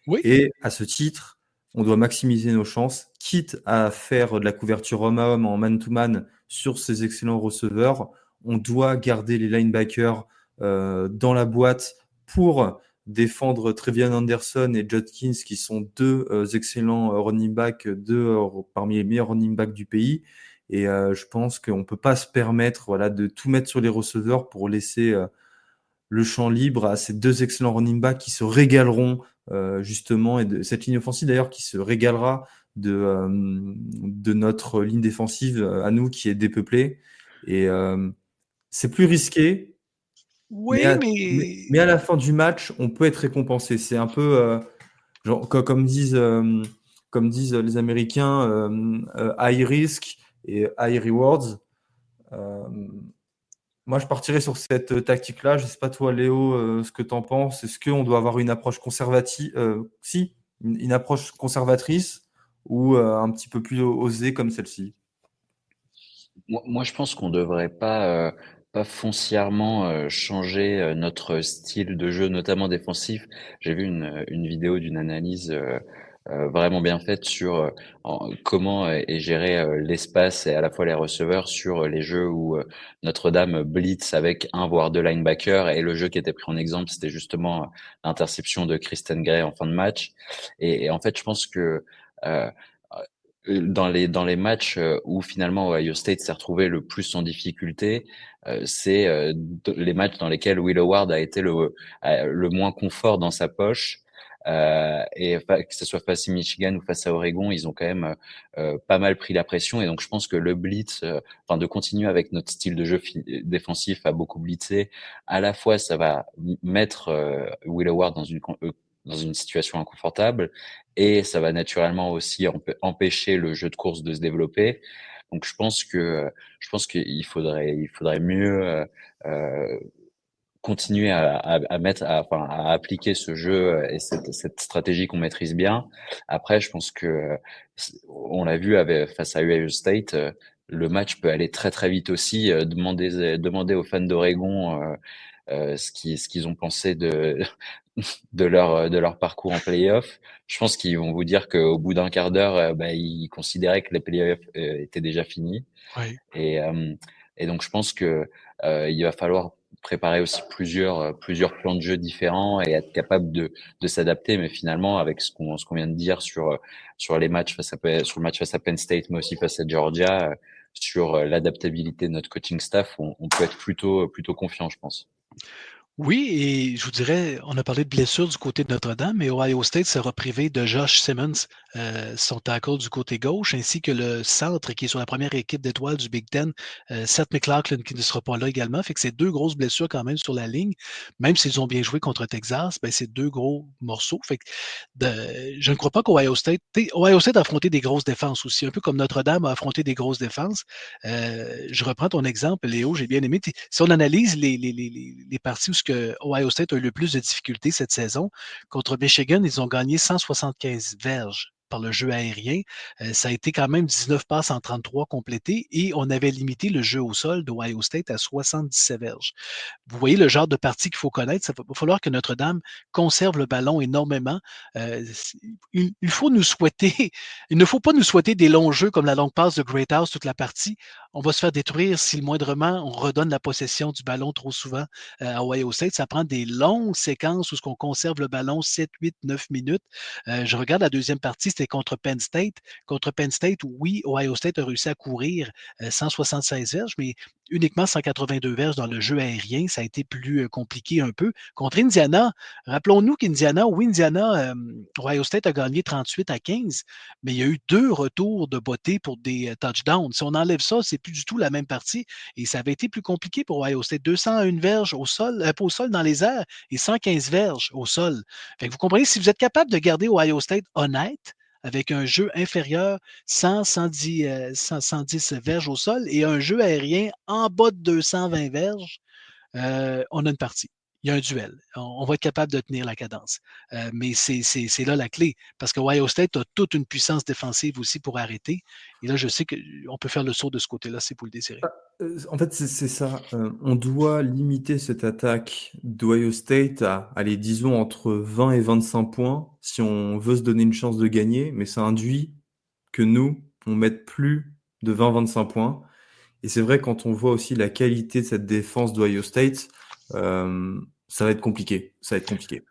Oui, Et à ce titre, on doit maximiser nos chances, quitte à faire de la couverture homme à homme en man-to-man sur ces excellents receveurs. On doit garder les linebackers dans la boîte pour défendre Trevian Anderson et Judkins, qui sont deux excellents running backs, parmi les meilleurs running backs du pays. Et je pense qu'on ne peut pas se permettre de tout mettre sur les receveurs pour laisser le champ libre à ces deux excellents running backs qui se régaleront justement, et de cette ligne offensive d'ailleurs qui se régalera de notre ligne défensive à nous qui est dépeuplée. Et c'est plus risqué, mais oui, mais mais à la fin du match, on peut être récompensé. C'est un peu genre, comme disent les Américains, high risk et high rewards. Euh, Moi, je partirais sur cette tactique-là. Je ne sais pas toi, Léo, ce que tu en penses. Est-ce qu'on doit avoir une approche conservative, si, une approche conservatrice ou un petit peu plus osée comme celle-ci? Moi, je pense qu'on devrait pas foncièrement changer notre style de jeu, notamment défensif. J'ai vu une vidéo d'une analyse vraiment bien faite sur comment est géré l'espace et à la fois les receveurs sur les jeux où Notre-Dame blitz avec un voire deux linebackers, et le jeu qui était pris en exemple, c'était justement l'interception de Kristen Gray en fin de match. Et en fait, je pense que euh, dans les matchs où finalement Ohio State s'est retrouvé le plus en difficulté, c'est les matchs dans lesquels Will Howard a été le moins confort dans sa poche. Que ce soit face à Michigan ou face à Oregon, ils ont quand même pas mal pris la pression. Et donc, je pense que le blitz, enfin de continuer avec notre style de jeu défensif à beaucoup blitzer, à la fois ça va mettre Will Howard dans une situation inconfortable, et ça va naturellement aussi empêcher le jeu de course de se développer. Donc je pense qu'il faudrait mieux continuer enfin, à appliquer ce jeu et cette stratégie qu'on maîtrise bien. Après, je pense que on l'a vu face à Ohio State, le match peut aller très très vite aussi. Demander aux fans d'Oregon ce qu'ils ont pensé de leur parcours en playoff. Je pense qu'ils vont vous dire qu'au bout d'un quart d'heure, ils considéraient que les playoffs étaient déjà finis. Oui. Et, euh, et donc, je pense que il va falloir préparer aussi plusieurs plans de jeu différents et être capable de s'adapter. Mais finalement, avec ce qu'on vient de dire sur les matchs sur le match face à Penn State, mais aussi face à Georgia, sur l'adaptabilité de notre coaching staff, on peut être plutôt confiant, je pense. Oui, et je vous dirais, on a parlé de blessures du côté de Notre-Dame, mais Ohio State sera privé de Josh Simmons, son tackle du côté gauche, ainsi que le centre qui est sur la première équipe d'étoiles du Big Ten, Seth McLaughlin, qui ne sera pas là également. Fait que c'est deux grosses blessures quand même sur la ligne. Même s'ils ont bien joué contre Texas, ben c'est deux gros morceaux. Fait que je ne crois pas Ohio State a affronté des grosses défenses aussi, un peu comme Notre-Dame a affronté des grosses défenses. Je reprends ton exemple, Léo, j'ai bien aimé. Si on analyse les parties où Ohio State a eu le plus de difficultés cette saison, contre Michigan, ils ont gagné 175 verges par le jeu aérien. Ça a été quand même 19 passes en 33 complétées, et on avait limité le jeu au sol d'Ohio State à 77 verges. Vous voyez le genre de partie qu'il faut connaître. Il va falloir que Notre-Dame conserve le ballon énormément. Il faut nous souhaiter, il ne faut pas nous souhaiter des longs jeux comme la longue passe de Greathouse toute la partie. On va se faire détruire si le moindrement on redonne la possession du ballon trop souvent à Ohio State. Ça prend des longues séquences où on conserve le ballon 7, 8, 9 minutes. Je regarde la deuxième partie, c'était contre Penn State. Contre Penn State, oui, Ohio State a réussi à courir 176 verges, mais uniquement 182 verges dans le jeu aérien. Ça a été plus compliqué un peu. Contre Indiana, rappelons-nous qu'Indiana, oui, Ohio State a gagné 38-15, mais il y a eu 2 retours de beauté pour des touchdowns. Si on enlève ça, c'est plus du tout la même partie, et ça avait été plus compliqué pour Ohio State. 201 verges au sol, pas au sol, dans les airs, et 115 verges au sol. Fait que vous comprenez, si vous êtes capable de garder Ohio State honnête, avec un jeu inférieur 110 verges au sol et un jeu aérien en bas de 220 verges, on a une partie. Il y a un duel. On va être capable de tenir la cadence. Mais c'est là la clé, parce que Ohio State a toute une puissance défensive aussi pour arrêter. Et là, je sais qu'on peut faire le saut de ce côté-là, c'est pour le désirer. En fait, c'est ça. On doit limiter cette attaque d'Ohio State à, allez, disons, entre 20 et 25 points si on veut se donner une chance de gagner, mais ça induit que nous, on mette plus de 20-25 points. Et c'est vrai, quand on voit aussi la qualité de cette défense d'Ohio State, ça va être compliqué. Ça va être compliqué.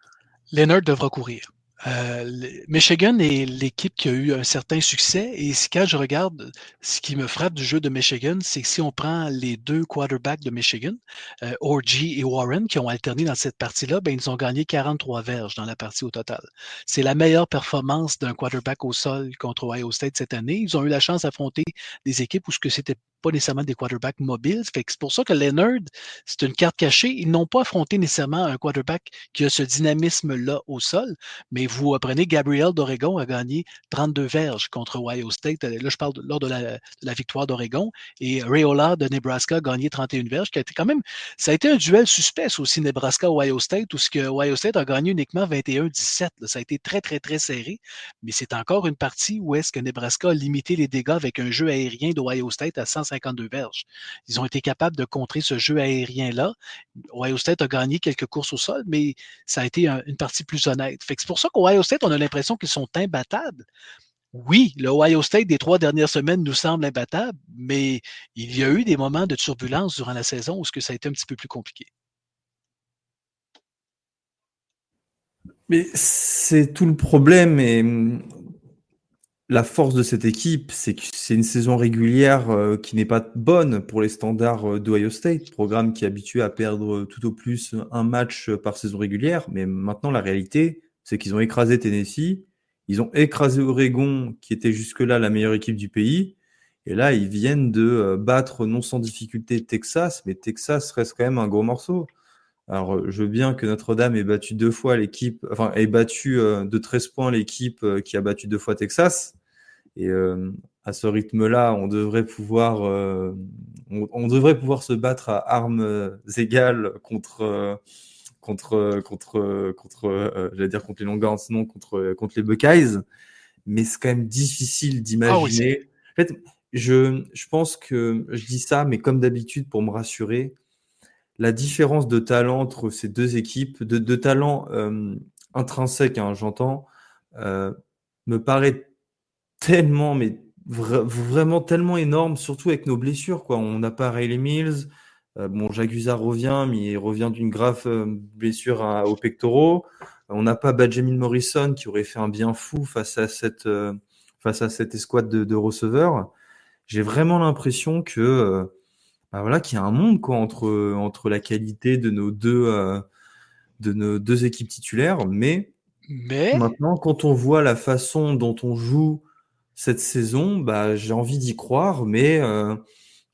Leonard devra courir. Michigan est l'équipe qui a eu un certain succès, et quand je regarde, ce qui me frappe du jeu de Michigan, c'est que si on prend les 2 quarterbacks de Michigan, Orji et Warren, qui ont alterné dans cette partie-là, ben, ils ont gagné 43 verges dans la partie au total. C'est la meilleure performance d'un quarterback au sol contre Ohio State cette année. Ils ont eu la chance d'affronter des équipes où c'était pas nécessairement des quarterbacks mobiles. Fait que c'est pour ça que Leonard, c'est une carte cachée. Ils n'ont pas affronté nécessairement un quarterback qui a ce dynamisme-là au sol, mais vous prenez Gabriel d'Oregon a gagné 32 verges contre Ohio State. Là, je parle lors de la victoire d'Oregon. Et Rayola de Nebraska a gagné 31 verges, qui a été quand même, ça a été un duel suspect aussi, Nebraska-Ohio State, où Ohio State a gagné uniquement 21-17. Là, ça a été très, très, très serré. Mais c'est encore une partie où est-ce que Nebraska a limité les dégâts avec un jeu aérien d'Ohio State à 150 252 verges. Ils ont été capables de contrer ce jeu aérien-là. Ohio State a gagné quelques courses au sol, mais ça a été une partie plus honnête. Fait que c'est pour ça qu'Ohio State, on a l'impression qu'ils sont imbattables. Oui, le Ohio State des 3 dernières semaines nous semble imbattable, mais il y a eu des moments de turbulence durant la saison où ça a été un petit peu plus compliqué. Mais c'est tout le problème et la force de cette équipe, c'est que c'est une saison régulière qui n'est pas bonne pour les standards d'Ohio State, programme qui est habitué à perdre tout au plus un match par saison régulière. Mais maintenant, la réalité, c'est qu'ils ont écrasé Tennessee, ils ont écrasé Oregon, qui était jusque-là la meilleure équipe du pays. Et là, ils viennent de battre non sans difficulté Texas, mais Texas reste quand même un gros morceau. Alors, je veux bien que Notre-Dame ait battu 2 fois l'équipe, enfin, ait battu de 13 points l'équipe qui a battu 2 fois Texas. Et à ce rythme-là, on devrait pouvoir se battre à armes égales j'allais dire contre les Longhorns, non, contre les Buckeyes. Mais c'est quand même difficile d'imaginer. En fait, je pense que je dis ça, mais comme d'habitude, pour me rassurer, la différence de talent entre ces deux équipes, de talent intrinsèque, hein, j'entends, me paraît tellement, mais vraiment tellement énorme, surtout avec nos blessures, quoi. On n'a pas Riley Mills. Bon, Jagusa revient, mais il revient d'une grave blessure aux pectoraux. On n'a pas Benjamin Morrison qui aurait fait un bien fou face à cette escouade de receveurs. J'ai vraiment l'impression que voilà, qu'il y a un monde, quoi, entre la qualité de nos deux équipes titulaires, mais maintenant, quand on voit la façon dont on joue cette saison, bah, j'ai envie d'y croire, mais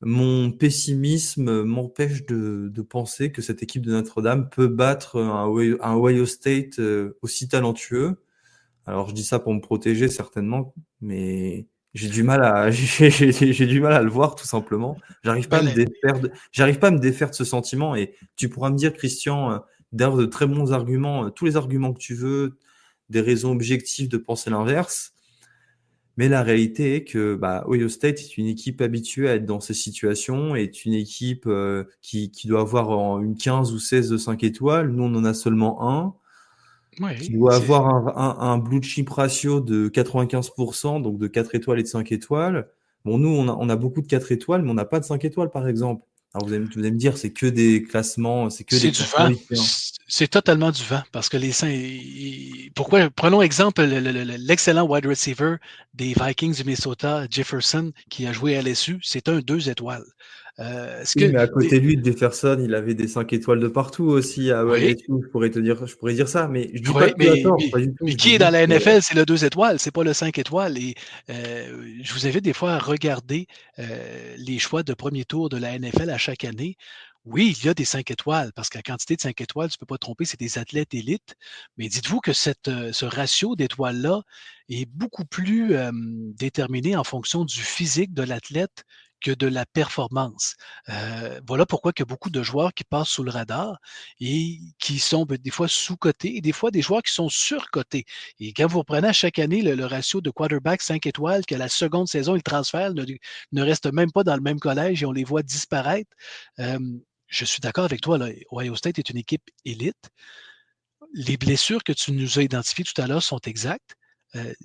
mon pessimisme m'empêche de penser que cette équipe de Notre-Dame peut battre un Ohio State aussi talentueux. Alors, je dis ça pour me protéger, certainement, mais j'ai du mal à le voir, tout simplement. J'arrive pas à me défaire de ce sentiment, et tu pourras me dire, Christian, d'ailleurs, de très bons arguments, tous les arguments que tu veux, des raisons objectives de penser l'inverse. Mais la réalité est que Ohio State est une équipe habituée à être dans ces situations, est une équipe qui doit avoir une 15 ou 16 de 5 étoiles. Nous, on en a seulement un. Qui doit avoir un blue chip ratio de 95%, donc de 4 étoiles et de 5 étoiles. Bon, nous, on a beaucoup de 4 étoiles, mais on n'a pas de 5 étoiles, par exemple. Alors, vous allez me dire, c'est que des classements, c'est du vent. C'est totalement du vent, parce que les Saints... Pourquoi? Prenons exemple l'excellent wide receiver des Vikings du Minnesota, Jefferson, qui a joué à LSU. C'est un 2 étoiles. Mais à côté de lui, Jefferson, il avait des 5 étoiles de partout aussi à LSU. Je pourrais dire ça, mais je dis pas que tu as tort, pas du tout. Mais qui est dans la NFL, c'est le 2 étoiles, c'est pas le 5 étoiles. Et je vous invite des fois à regarder les choix de premier tour de la NFL à chaque année. Oui, il y a des 5 étoiles, parce que la quantité de 5 étoiles, tu ne peux pas te tromper, c'est des athlètes élites. Mais dites-vous que ce ratio d'étoiles-là est beaucoup plus déterminé en fonction du physique de l'athlète que de la performance. Voilà pourquoi il y a beaucoup de joueurs qui passent sous le radar et qui sont des fois sous-cotés et des fois des joueurs qui sont surcotés. Et quand vous reprenez à chaque année le ratio de quarterback 5 étoiles, que la seconde saison, le transfert ne reste même pas dans le même collège et on les voit disparaître. Je suis d'accord avec toi, là, Ohio State est une équipe élite. Les blessures que tu nous as identifiées tout à l'heure sont exactes.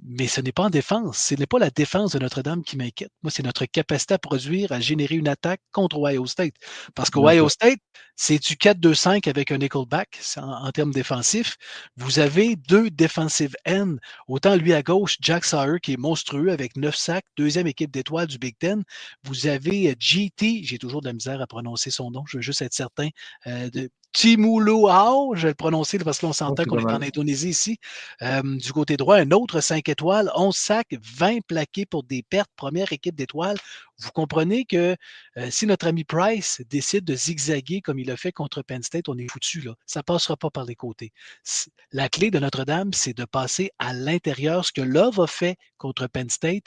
Mais ce n'est pas en défense. Ce n'est pas la défense de Notre-Dame qui m'inquiète. Moi, c'est notre capacité à produire, à générer une attaque contre Ohio State. Parce qu'Ohio State, c'est du 4-2-5 avec un nickelback en termes défensifs. Vous avez 2 defensive ends. Autant lui à gauche, Jack Sawyer, qui est monstrueux avec 9 sacs, deuxième équipe d'étoiles du Big Ten. Vous avez GT, j'ai toujours de la misère à prononcer son nom, je veux juste être certain, de Timuluao, je vais le prononcer parce qu'on s'entend qu'on est en Indonésie ici. Du côté droit, un autre 5 étoiles, 11 sacs, 20 plaqués pour des pertes, première équipe d'étoiles. Vous comprenez que si notre ami Price décide de zigzaguer comme il a fait contre Penn State, on est foutu, là. Ça ne passera pas par les côtés. La clé de Notre-Dame, c'est de passer à l'intérieur. Ce que Love a fait contre Penn State,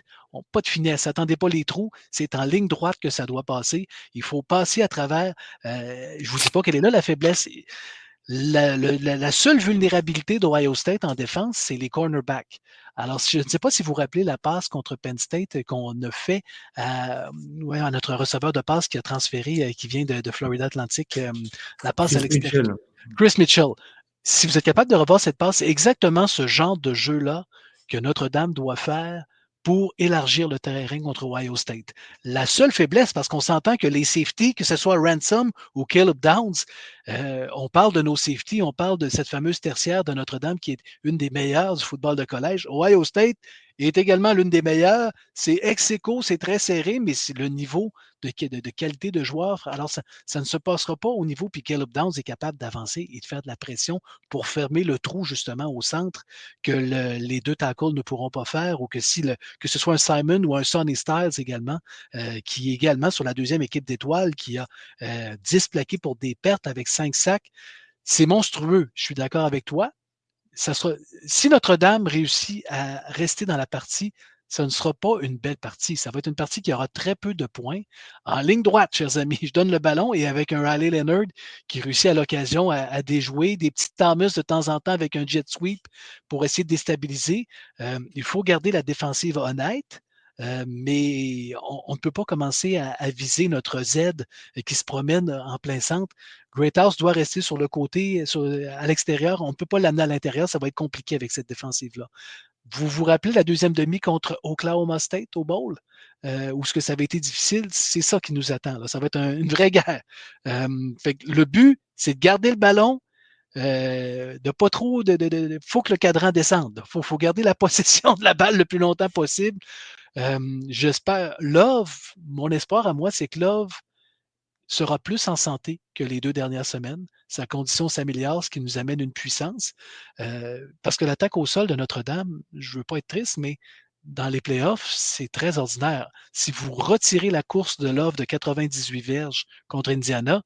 pas de finesse. Attendez pas les trous. C'est en ligne droite que ça doit passer. Il faut passer à travers. Je ne vous dis pas quelle est là la faiblesse. La seule vulnérabilité d'Ohio State en défense, c'est les cornerbacks. Alors, je ne sais pas si vous vous rappelez la passe contre Penn State qu'on a fait à notre receveur de passe qui a transféré, qui vient de Florida Atlantic, la passe à Chris l'extérieur. Mitchell. Chris Mitchell. Si vous êtes capable de revoir cette passe, c'est exactement ce genre de jeu-là que Notre-Dame doit faire pour élargir le terrain contre Ohio State. La seule faiblesse, parce qu'on s'entend que les safeties, que ce soit Ransom ou Caleb Downs, on parle de nos safeties, on parle de cette fameuse tertiaire de Notre-Dame qui est une des meilleures du football de collège. Ohio State est également l'une des meilleures. C'est ex-aequo, c'est très serré, mais c'est le niveau de qualité de joueur. Alors, ça ne se passera pas au niveau, puis Caleb Downs est capable d'avancer et de faire de la pression pour fermer le trou justement au centre que les deux tackles ne pourront pas faire, ou que que ce soit un Simon ou un Sonny Styles également, qui est également sur la deuxième équipe d'étoiles, qui a 10 plaqués pour des pertes avec 5 sacs. C'est monstrueux, je suis d'accord avec toi. Si Notre-Dame réussit à rester dans la partie, ça ne sera pas une belle partie. Ça va être une partie qui aura très peu de points. En ligne droite, chers amis, je donne le ballon et avec un Riley Leonard qui réussit à l'occasion à déjouer, des petites Thomas de temps en temps avec un jet sweep pour essayer de déstabiliser. Il faut garder la défensive honnête. Mais on ne peut pas commencer à viser notre Z qui se promène en plein centre. Greathouse doit rester sur le côté, à l'extérieur. On ne peut pas l'amener à l'intérieur. Ça va être compliqué avec cette défensive-là. Vous vous rappelez la deuxième demi contre Oklahoma State au bowl, où ce que ça avait été difficile? C'est ça qui nous attend. Là. Ça va être une vraie guerre. Le but, c'est de garder le ballon, de pas trop. Faut que le cadran descende. Faut garder la possession de la balle le plus longtemps possible. J'espère. Love, mon espoir à moi, c'est que Love sera plus en santé que les 2 dernières semaines. Sa condition s'améliore, ce qui nous amène une puissance. Parce que l'attaque au sol de Notre-Dame, je ne veux pas être triste, mais dans les playoffs, c'est très ordinaire. Si vous retirez la course de Love de 98 verges contre Indiana,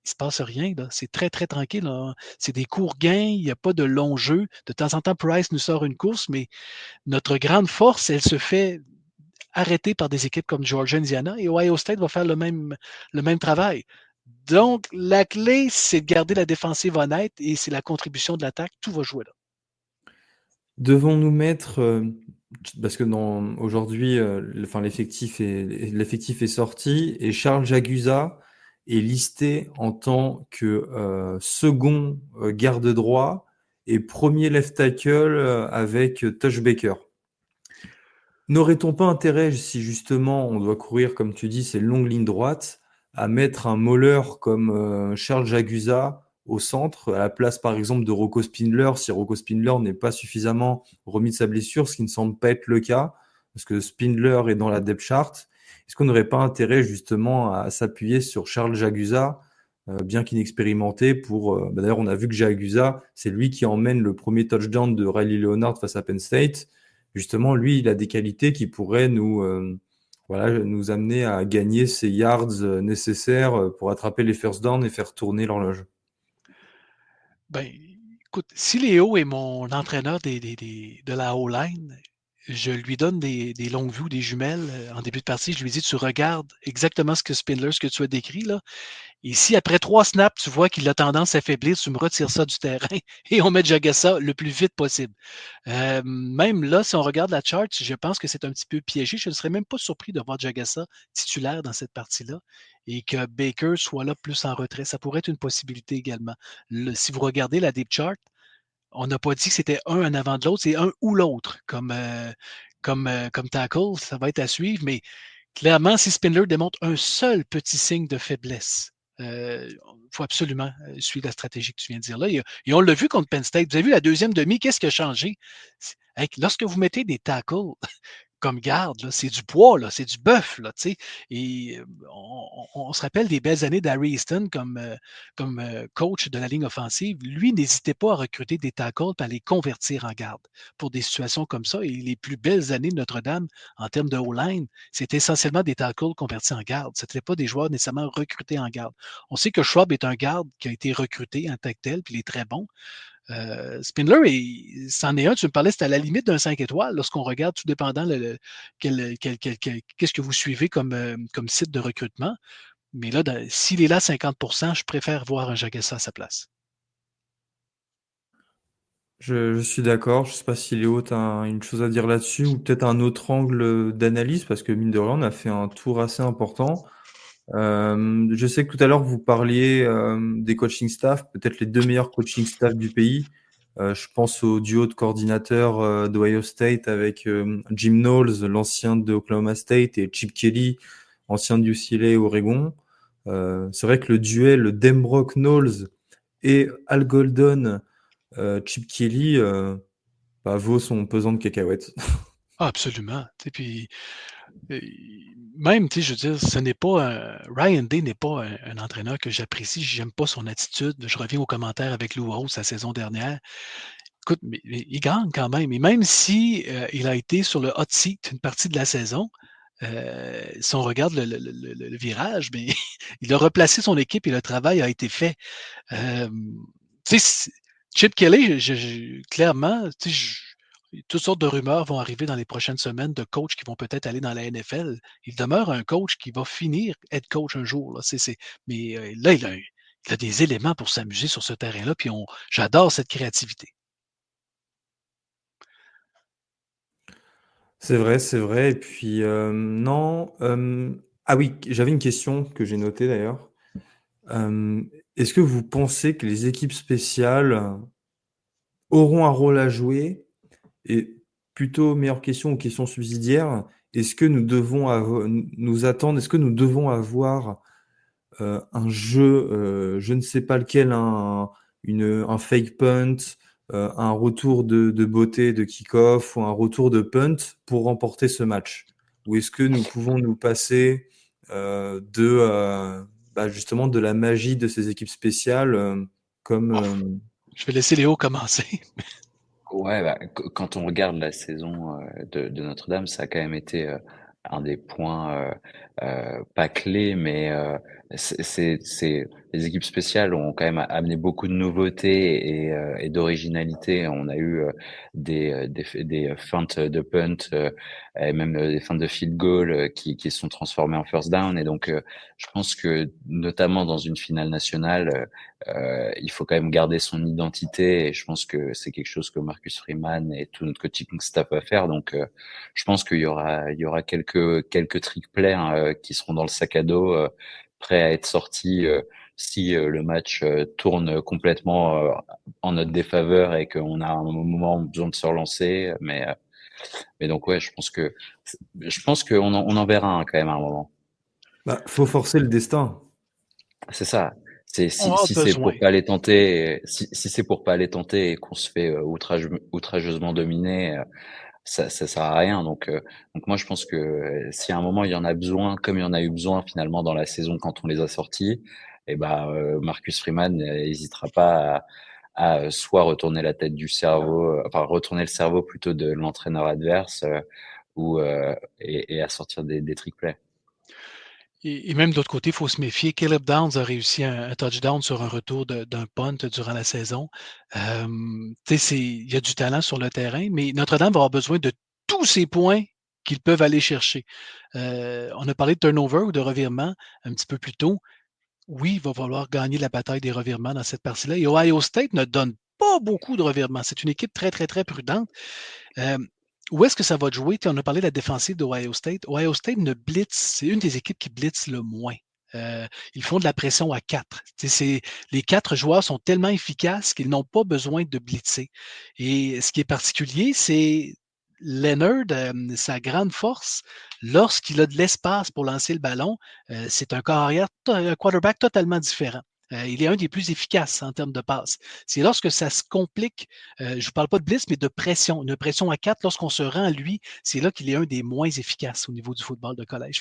il ne se passe rien. Là. C'est très, très tranquille. Là. C'est des courts gains, il n'y a pas de long jeu. De temps en temps, Price nous sort une course, mais notre grande force, elle se fait arrêté par des équipes comme Georgia, Indiana, et Ohio State va faire le même travail. Donc, la clé, c'est de garder la défensive honnête et c'est la contribution de l'attaque. Tout va jouer là. Devons-nous mettre, parce que aujourd'hui, l'effectif est sorti et Charles Jagusa est listé en tant que second garde droit et premier left tackle avec Touch Baker. N'aurait-on pas intérêt, si justement on doit courir, comme tu dis, ces longues lignes droites, à mettre un mauleur comme Charles Jagusa au centre, à la place par exemple de Rocco Spindler, si Rocco Spindler n'est pas suffisamment remis de sa blessure, ce qui ne semble pas être le cas, parce que Spindler est dans la depth chart. Est-ce qu'on n'aurait pas intérêt justement à s'appuyer sur Charles Jagusa, bien qu'inexpérimenté, d'ailleurs on a vu que Jagusa, c'est lui qui emmène le premier touchdown de Riley Leonard face à Penn State. Justement, lui, il a des qualités qui pourraient nous amener à gagner ces yards nécessaires pour attraper les first downs et faire tourner l'horloge. Ben, écoute, si Léo est mon entraîneur de la O-line, je lui donne des longues vues, des jumelles en début de partie. Je lui dis, tu regardes exactement ce que tu as décrit là. Et si après 3 snaps, tu vois qu'il a tendance à faiblir, tu me retires ça du terrain et on met Jagassa le plus vite possible. Même là, si on regarde la chart, je pense que c'est un petit peu piégé. Je ne serais même pas surpris de voir Jagassa titulaire dans cette partie-là et que Baker soit là plus en retrait. Ça pourrait être une possibilité également. Si vous regardez la deep chart, on n'a pas dit que c'était un en avant de l'autre, c'est un ou l'autre comme tackle. Ça va être à suivre, mais clairement, si Spindler démontre un seul petit signe de faiblesse, il faut absolument suivre la stratégie que tu viens de dire là. Et on l'a vu contre Penn State. Vous avez vu la deuxième demi, qu'est-ce qui a changé? Lorsque vous mettez des tackles comme garde, là, c'est du poids, là, c'est du bœuf. Là, et on se rappelle des belles années d'Harry Easton comme coach de la ligne offensive. Lui, n'hésitait pas à recruter des tackles et à les convertir en garde pour des situations comme ça. Et les plus belles années de Notre-Dame en termes de O-line, c'était essentiellement des tackles convertis en garde. Ce n'étaient pas des joueurs nécessairement recrutés en garde. On sait que Schwab est un garde qui a été recruté en tant que tel, puis il est très bon. Spindler, c'en est un, tu me parlais, c'était à la limite d'un 5 étoiles lorsqu'on regarde, tout dépendant qu'est-ce que vous suivez comme site de recrutement. Mais là, s'il est là à 50%, je préfère voir un Jagassa à sa place. Je suis d'accord. Je sais pas si Léo, tu as une chose à dire là-dessus ou peut-être un autre angle d'analyse parce que mine de rien, on a fait un tour assez important. Je sais que tout à l'heure, vous parliez des coaching staff, peut-être les deux meilleurs coaching staff du pays. Je pense au duo de coordinateurs d'Ohio State avec Jim Knowles, l'ancien de Oklahoma State, et Chip Kelly, ancien de UCLA et Oregon. C'est vrai que le duel Denbrock Knowles et Al Golden, Chip Kelly, vaut son pesant de cacahuètes. Ah, absolument. Tu sais, puis, même, tu sais, je veux dire, ce n'est pas Ryan Day n'est pas un entraîneur que j'apprécie. J'aime pas son attitude. Je reviens aux commentaires avec Lou Rose la saison dernière. Écoute, mais il gagne quand même. Et même si il a été sur le hot seat une partie de la saison, si on regarde le virage, mais il a replacé son équipe et le travail a été fait. Tu sais, Chip Kelly, clairement, tu sais, toutes sortes de rumeurs vont arriver dans les prochaines semaines de coachs qui vont peut-être aller dans la NFL. Il demeure un coach qui va finir être coach un jour. Là. Mais là, il a des éléments pour s'amuser sur ce terrain-là, puis j'adore cette créativité. C'est vrai, c'est vrai. Et puis, non. Ah oui, j'avais une question que j'ai notée d'ailleurs. Est-ce que vous pensez que les équipes spéciales auront un rôle à jouer? Et plutôt, meilleure question ou question subsidiaire, est-ce que nous devons nous attendre, est-ce que nous devons avoir un jeu, je ne sais pas lequel, un fake punt, un retour de beauté de kick-off ou un retour de punt pour remporter ce match? Ou est-ce que nous pouvons nous passer justement de la magie de ces équipes spéciales comme Bon, je vais laisser Léo commencer. Ouais, bah, quand on regarde la saison de Notre-Dame, ça a quand même été un des points pas clés, mais les équipes spéciales ont quand même amené beaucoup de nouveautés et d'originalité. On a eu des feintes de punt et même des feintes de field goal qui se sont transformées en first down. Et donc, je pense que notamment dans une finale nationale, il faut quand même garder son identité et je pense que c'est quelque chose que Marcus Freeman et tout notre coaching staff va faire. Donc, je pense qu'il y aura quelques trick plays qui seront dans le sac à dos, prêts à être sortis si le match tourne complètement en notre défaveur et qu'on a un moment besoin de se relancer. Mais donc ouais, je pense qu'on en verra un quand même à un moment. faut forcer le destin. C'est ça. C'est On si, a si c'est besoin. pour pas les tenter, si c'est pour pas les tenter et qu'on se fait outrageusement dominer, ça sert à rien. Donc moi je pense que si à un moment il y en a besoin, comme il y en a eu besoin finalement dans la saison quand on les a sortis, et ben Marcus Freeman n'hésitera pas à soit retourner la tête du cerveau, enfin retourner le cerveau plutôt de l'entraîneur adverse et à sortir des trick plays. Et même de l'autre côté, il faut se méfier. Caleb Downs a réussi un touchdown sur un retour d'un punt durant la saison. Il y a du talent sur le terrain, mais Notre-Dame va avoir besoin de tous ces points qu'ils peuvent aller chercher. On a parlé de turnover ou de revirement un petit peu plus tôt. Oui, il va falloir gagner la bataille des revirements dans cette partie-là. Et Ohio State ne donne pas beaucoup de revirements. C'est une équipe très, très, très prudente. Euh, Où est-ce que ça va jouer? On a parlé de la défensive d'Ohio State. Ohio State ne blitz, c'est une des équipes qui blitz le moins. Ils font de la pression à 4. Les 4 joueurs sont tellement efficaces qu'ils n'ont pas besoin de blitzer. Et ce qui est particulier, c'est Leonard, sa grande force, lorsqu'il a de l'espace pour lancer le ballon, c'est un un quarterback totalement différent. Il est un des plus efficaces en termes de passes. C'est lorsque ça se complique, je ne vous parle pas de blitz, mais de pression. Une pression à 4, lorsqu'on se rend à lui, c'est là qu'il est un des moins efficaces au niveau du football de collège.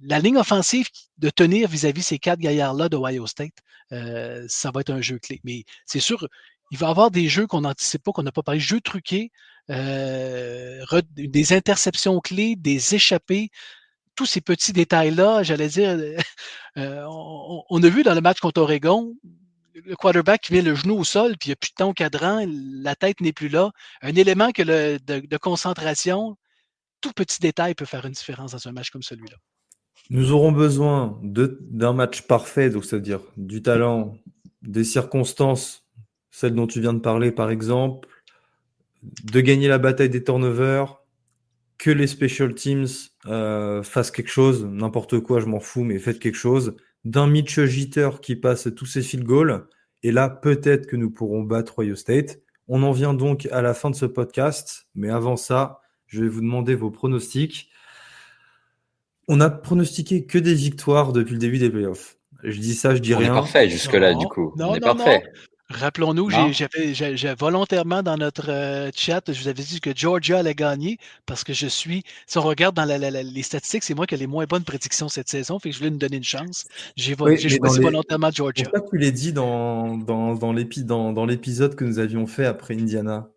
La ligne offensive de tenir vis-à-vis ces 4 gaillards-là d'Ohio State, ça va être un jeu clé. Mais c'est sûr, il va y avoir des jeux qu'on n'anticipe pas, qu'on n'a pas parlé. Jeux truqués, des interceptions clés, des échappées, tous ces petits détails-là, j'allais dire, on a vu dans le match contre Oregon, le quarterback qui met le genou au sol, puis il n'y a plus de temps au cadran, la tête n'est plus là. Un élément de concentration, tout petit détail peut faire une différence dans un match comme celui-là. Nous aurons besoin d'un match parfait, donc c'est-à-dire du talent, des circonstances celle dont tu viens de parler par exemple, de gagner la bataille des turnovers, que les special teams fassent quelque chose, n'importe quoi, je m'en fous, mais faites quelque chose, d'un Mitch Jeter qui passe tous ses field goals, et là, peut-être que nous pourrons battre Ohio State. On en vient donc à la fin de ce podcast, mais avant ça, je vais vous demander vos pronostics. On a pronostiqué que des victoires depuis le début des playoffs. Je dis ça, je dis On est rien. parfait jusque-là, du Non, coup. On non, est non, non. parfait. Rappelons-nous, Non? j'ai volontairement dans notre chat, je vous avais dit que Georgia allait gagner parce que si on regarde dans les statistiques, c'est moi qui ai les moins bonnes prédictions cette saison, fait que je voulais nous donner une chance. Oui, J'ai mais choisi volontairement pour Georgia. ça que tu l'as dit dans l'épisode que nous avions fait après Indiana.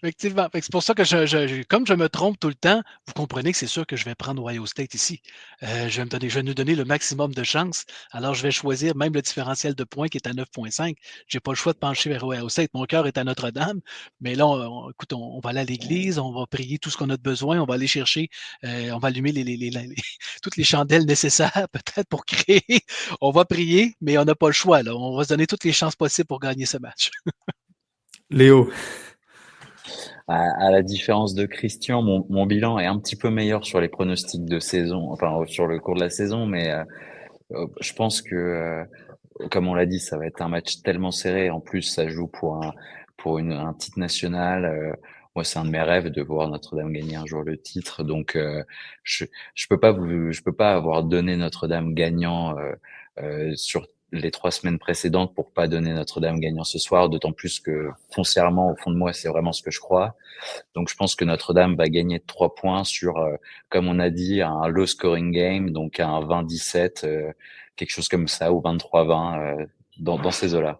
Effectivement. Fait que c'est pour ça que comme je me trompe tout le temps, vous comprenez que c'est sûr que je vais prendre Ohio State ici. Je vais nous donner le maximum de chances. Alors, je vais choisir même le différentiel de points qui est à 9,5. J'ai pas le choix de pencher vers Ohio State. Mon cœur est à Notre-Dame. Mais là, écoute, on va aller à l'église, on va prier tout ce qu'on a de besoin, on va aller chercher, on va allumer toutes les chandelles nécessaires peut-être pour créer. On va prier, mais on n'a pas le choix. Là. On va se donner toutes les chances possibles pour gagner ce match. Léo, À la différence de Christian, mon bilan est un petit peu meilleur sur les pronostics de saison, enfin sur le cours de la saison, mais je pense que, comme on l'a dit, ça va être un match tellement serré. En plus, ça joue pour un titre national. Moi, c'est un de mes rêves de voir Notre-Dame gagner un jour le titre. Donc, je je peux pas avoir donné Notre-Dame gagnant sur les 3 semaines précédentes pour pas donner Notre-Dame gagnant ce soir. D'autant plus que foncièrement, au fond de moi, c'est vraiment ce que je crois. Donc, je pense que Notre-Dame va gagner de 3 points sur, comme on a dit, un low scoring game, donc un 20-17, quelque chose comme ça, ou 23-20, dans ces eaux-là.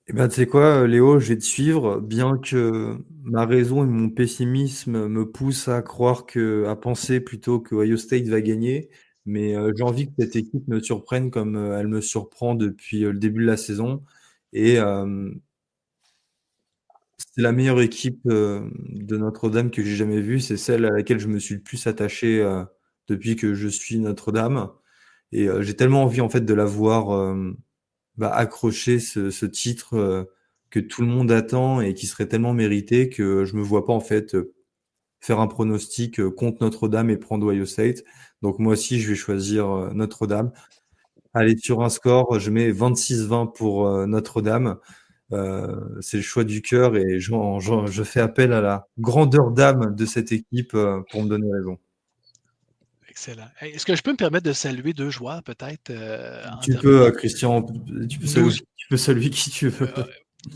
eh ben, tu sais quoi, Léo, je vais te suivre, bien que ma raison et mon pessimisme me poussent à croire à penser plutôt que Ohio State va gagner. Mais j'ai envie que cette équipe me surprenne comme elle me surprend depuis le début de la saison. Et c'est la meilleure équipe de Notre-Dame que j'ai jamais vue. C'est celle à laquelle je me suis le plus attaché depuis que je suis Notre-Dame. Et j'ai tellement envie en fait de la voir accrocher ce titre que tout le monde attend et qui serait tellement mérité que je me vois pas en fait faire un pronostic contre Notre-Dame et prendre Ohio State. Donc moi aussi, je vais choisir Notre-Dame. Allez, sur un score, je mets 26-20 pour Notre-Dame. C'est le choix du cœur et je fais appel à la grandeur d'âme de cette équipe pour me donner raison. Excellent. Hey, est-ce que je peux me permettre de saluer deux joueurs peut-être en Tu peux, terminant? Christian, Nous, tu peux saluer qui tu veux.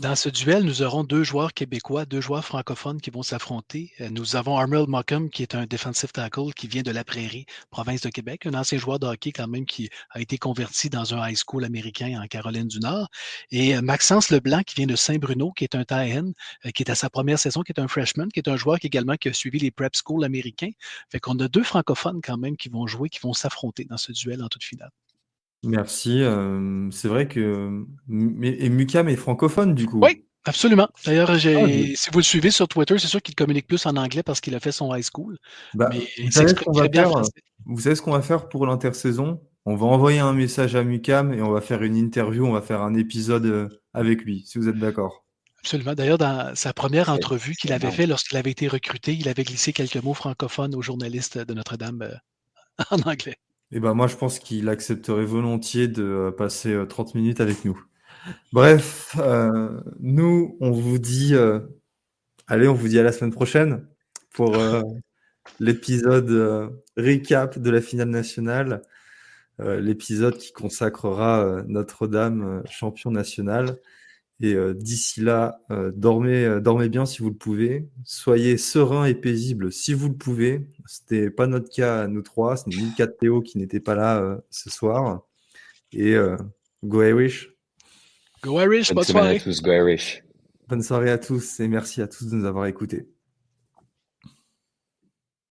Dans ce duel, nous aurons deux joueurs québécois, deux joueurs francophones qui vont s'affronter. Nous avons Armel Mockham, qui est un defensive tackle qui vient de la Prairie, province de Québec, un ancien joueur de hockey quand même qui a été converti dans un high school américain en Caroline du Nord. Et Maxence Leblanc, qui vient de Saint-Bruno, qui est un tie-end, qui est à sa première saison, qui est un freshman, qui est un joueur qui également qui a suivi les prep schools américains. Fait qu'on a deux francophones quand même qui vont jouer, qui vont s'affronter dans ce duel en toute finale. Merci. C'est vrai que et Mucam est francophone du coup. Oui, absolument. D'ailleurs, Ah, si vous le suivez sur Twitter, c'est sûr qu'il communique plus en anglais parce qu'il a fait son high school, mais vous il savez ce s'exprime qu'on va très bien en faire? français. Vous savez ce qu'on va faire pour l'intersaison? On va envoyer un message à Mucam et on va faire une interview, on va faire un épisode avec lui, si vous êtes d'accord. Absolument. D'ailleurs, dans sa première C'est entrevue qu'il c'est avait énorme. fait lorsqu'il avait été recruté, il avait glissé quelques mots francophones aux journalistes de Notre-Dame en anglais. Et ben moi je pense qu'il accepterait volontiers de passer 30 minutes avec nous. Bref, nous on vous dit allez, on vous dit à la semaine prochaine pour l'épisode recap de la finale nationale. L'épisode qui consacrera Notre-Dame champion national. Et d'ici là, dormez bien si vous le pouvez. Soyez serein et paisible si vous le pouvez. C'était pas notre cas à nous trois. Ce n'est ni le cas de Théo qui n'était pas là ce soir. Et go Irish. Go Irish, Bonne bonne semaine à soirée! tous, go Irish. Bonne soirée à tous et merci à tous de nous avoir écoutés.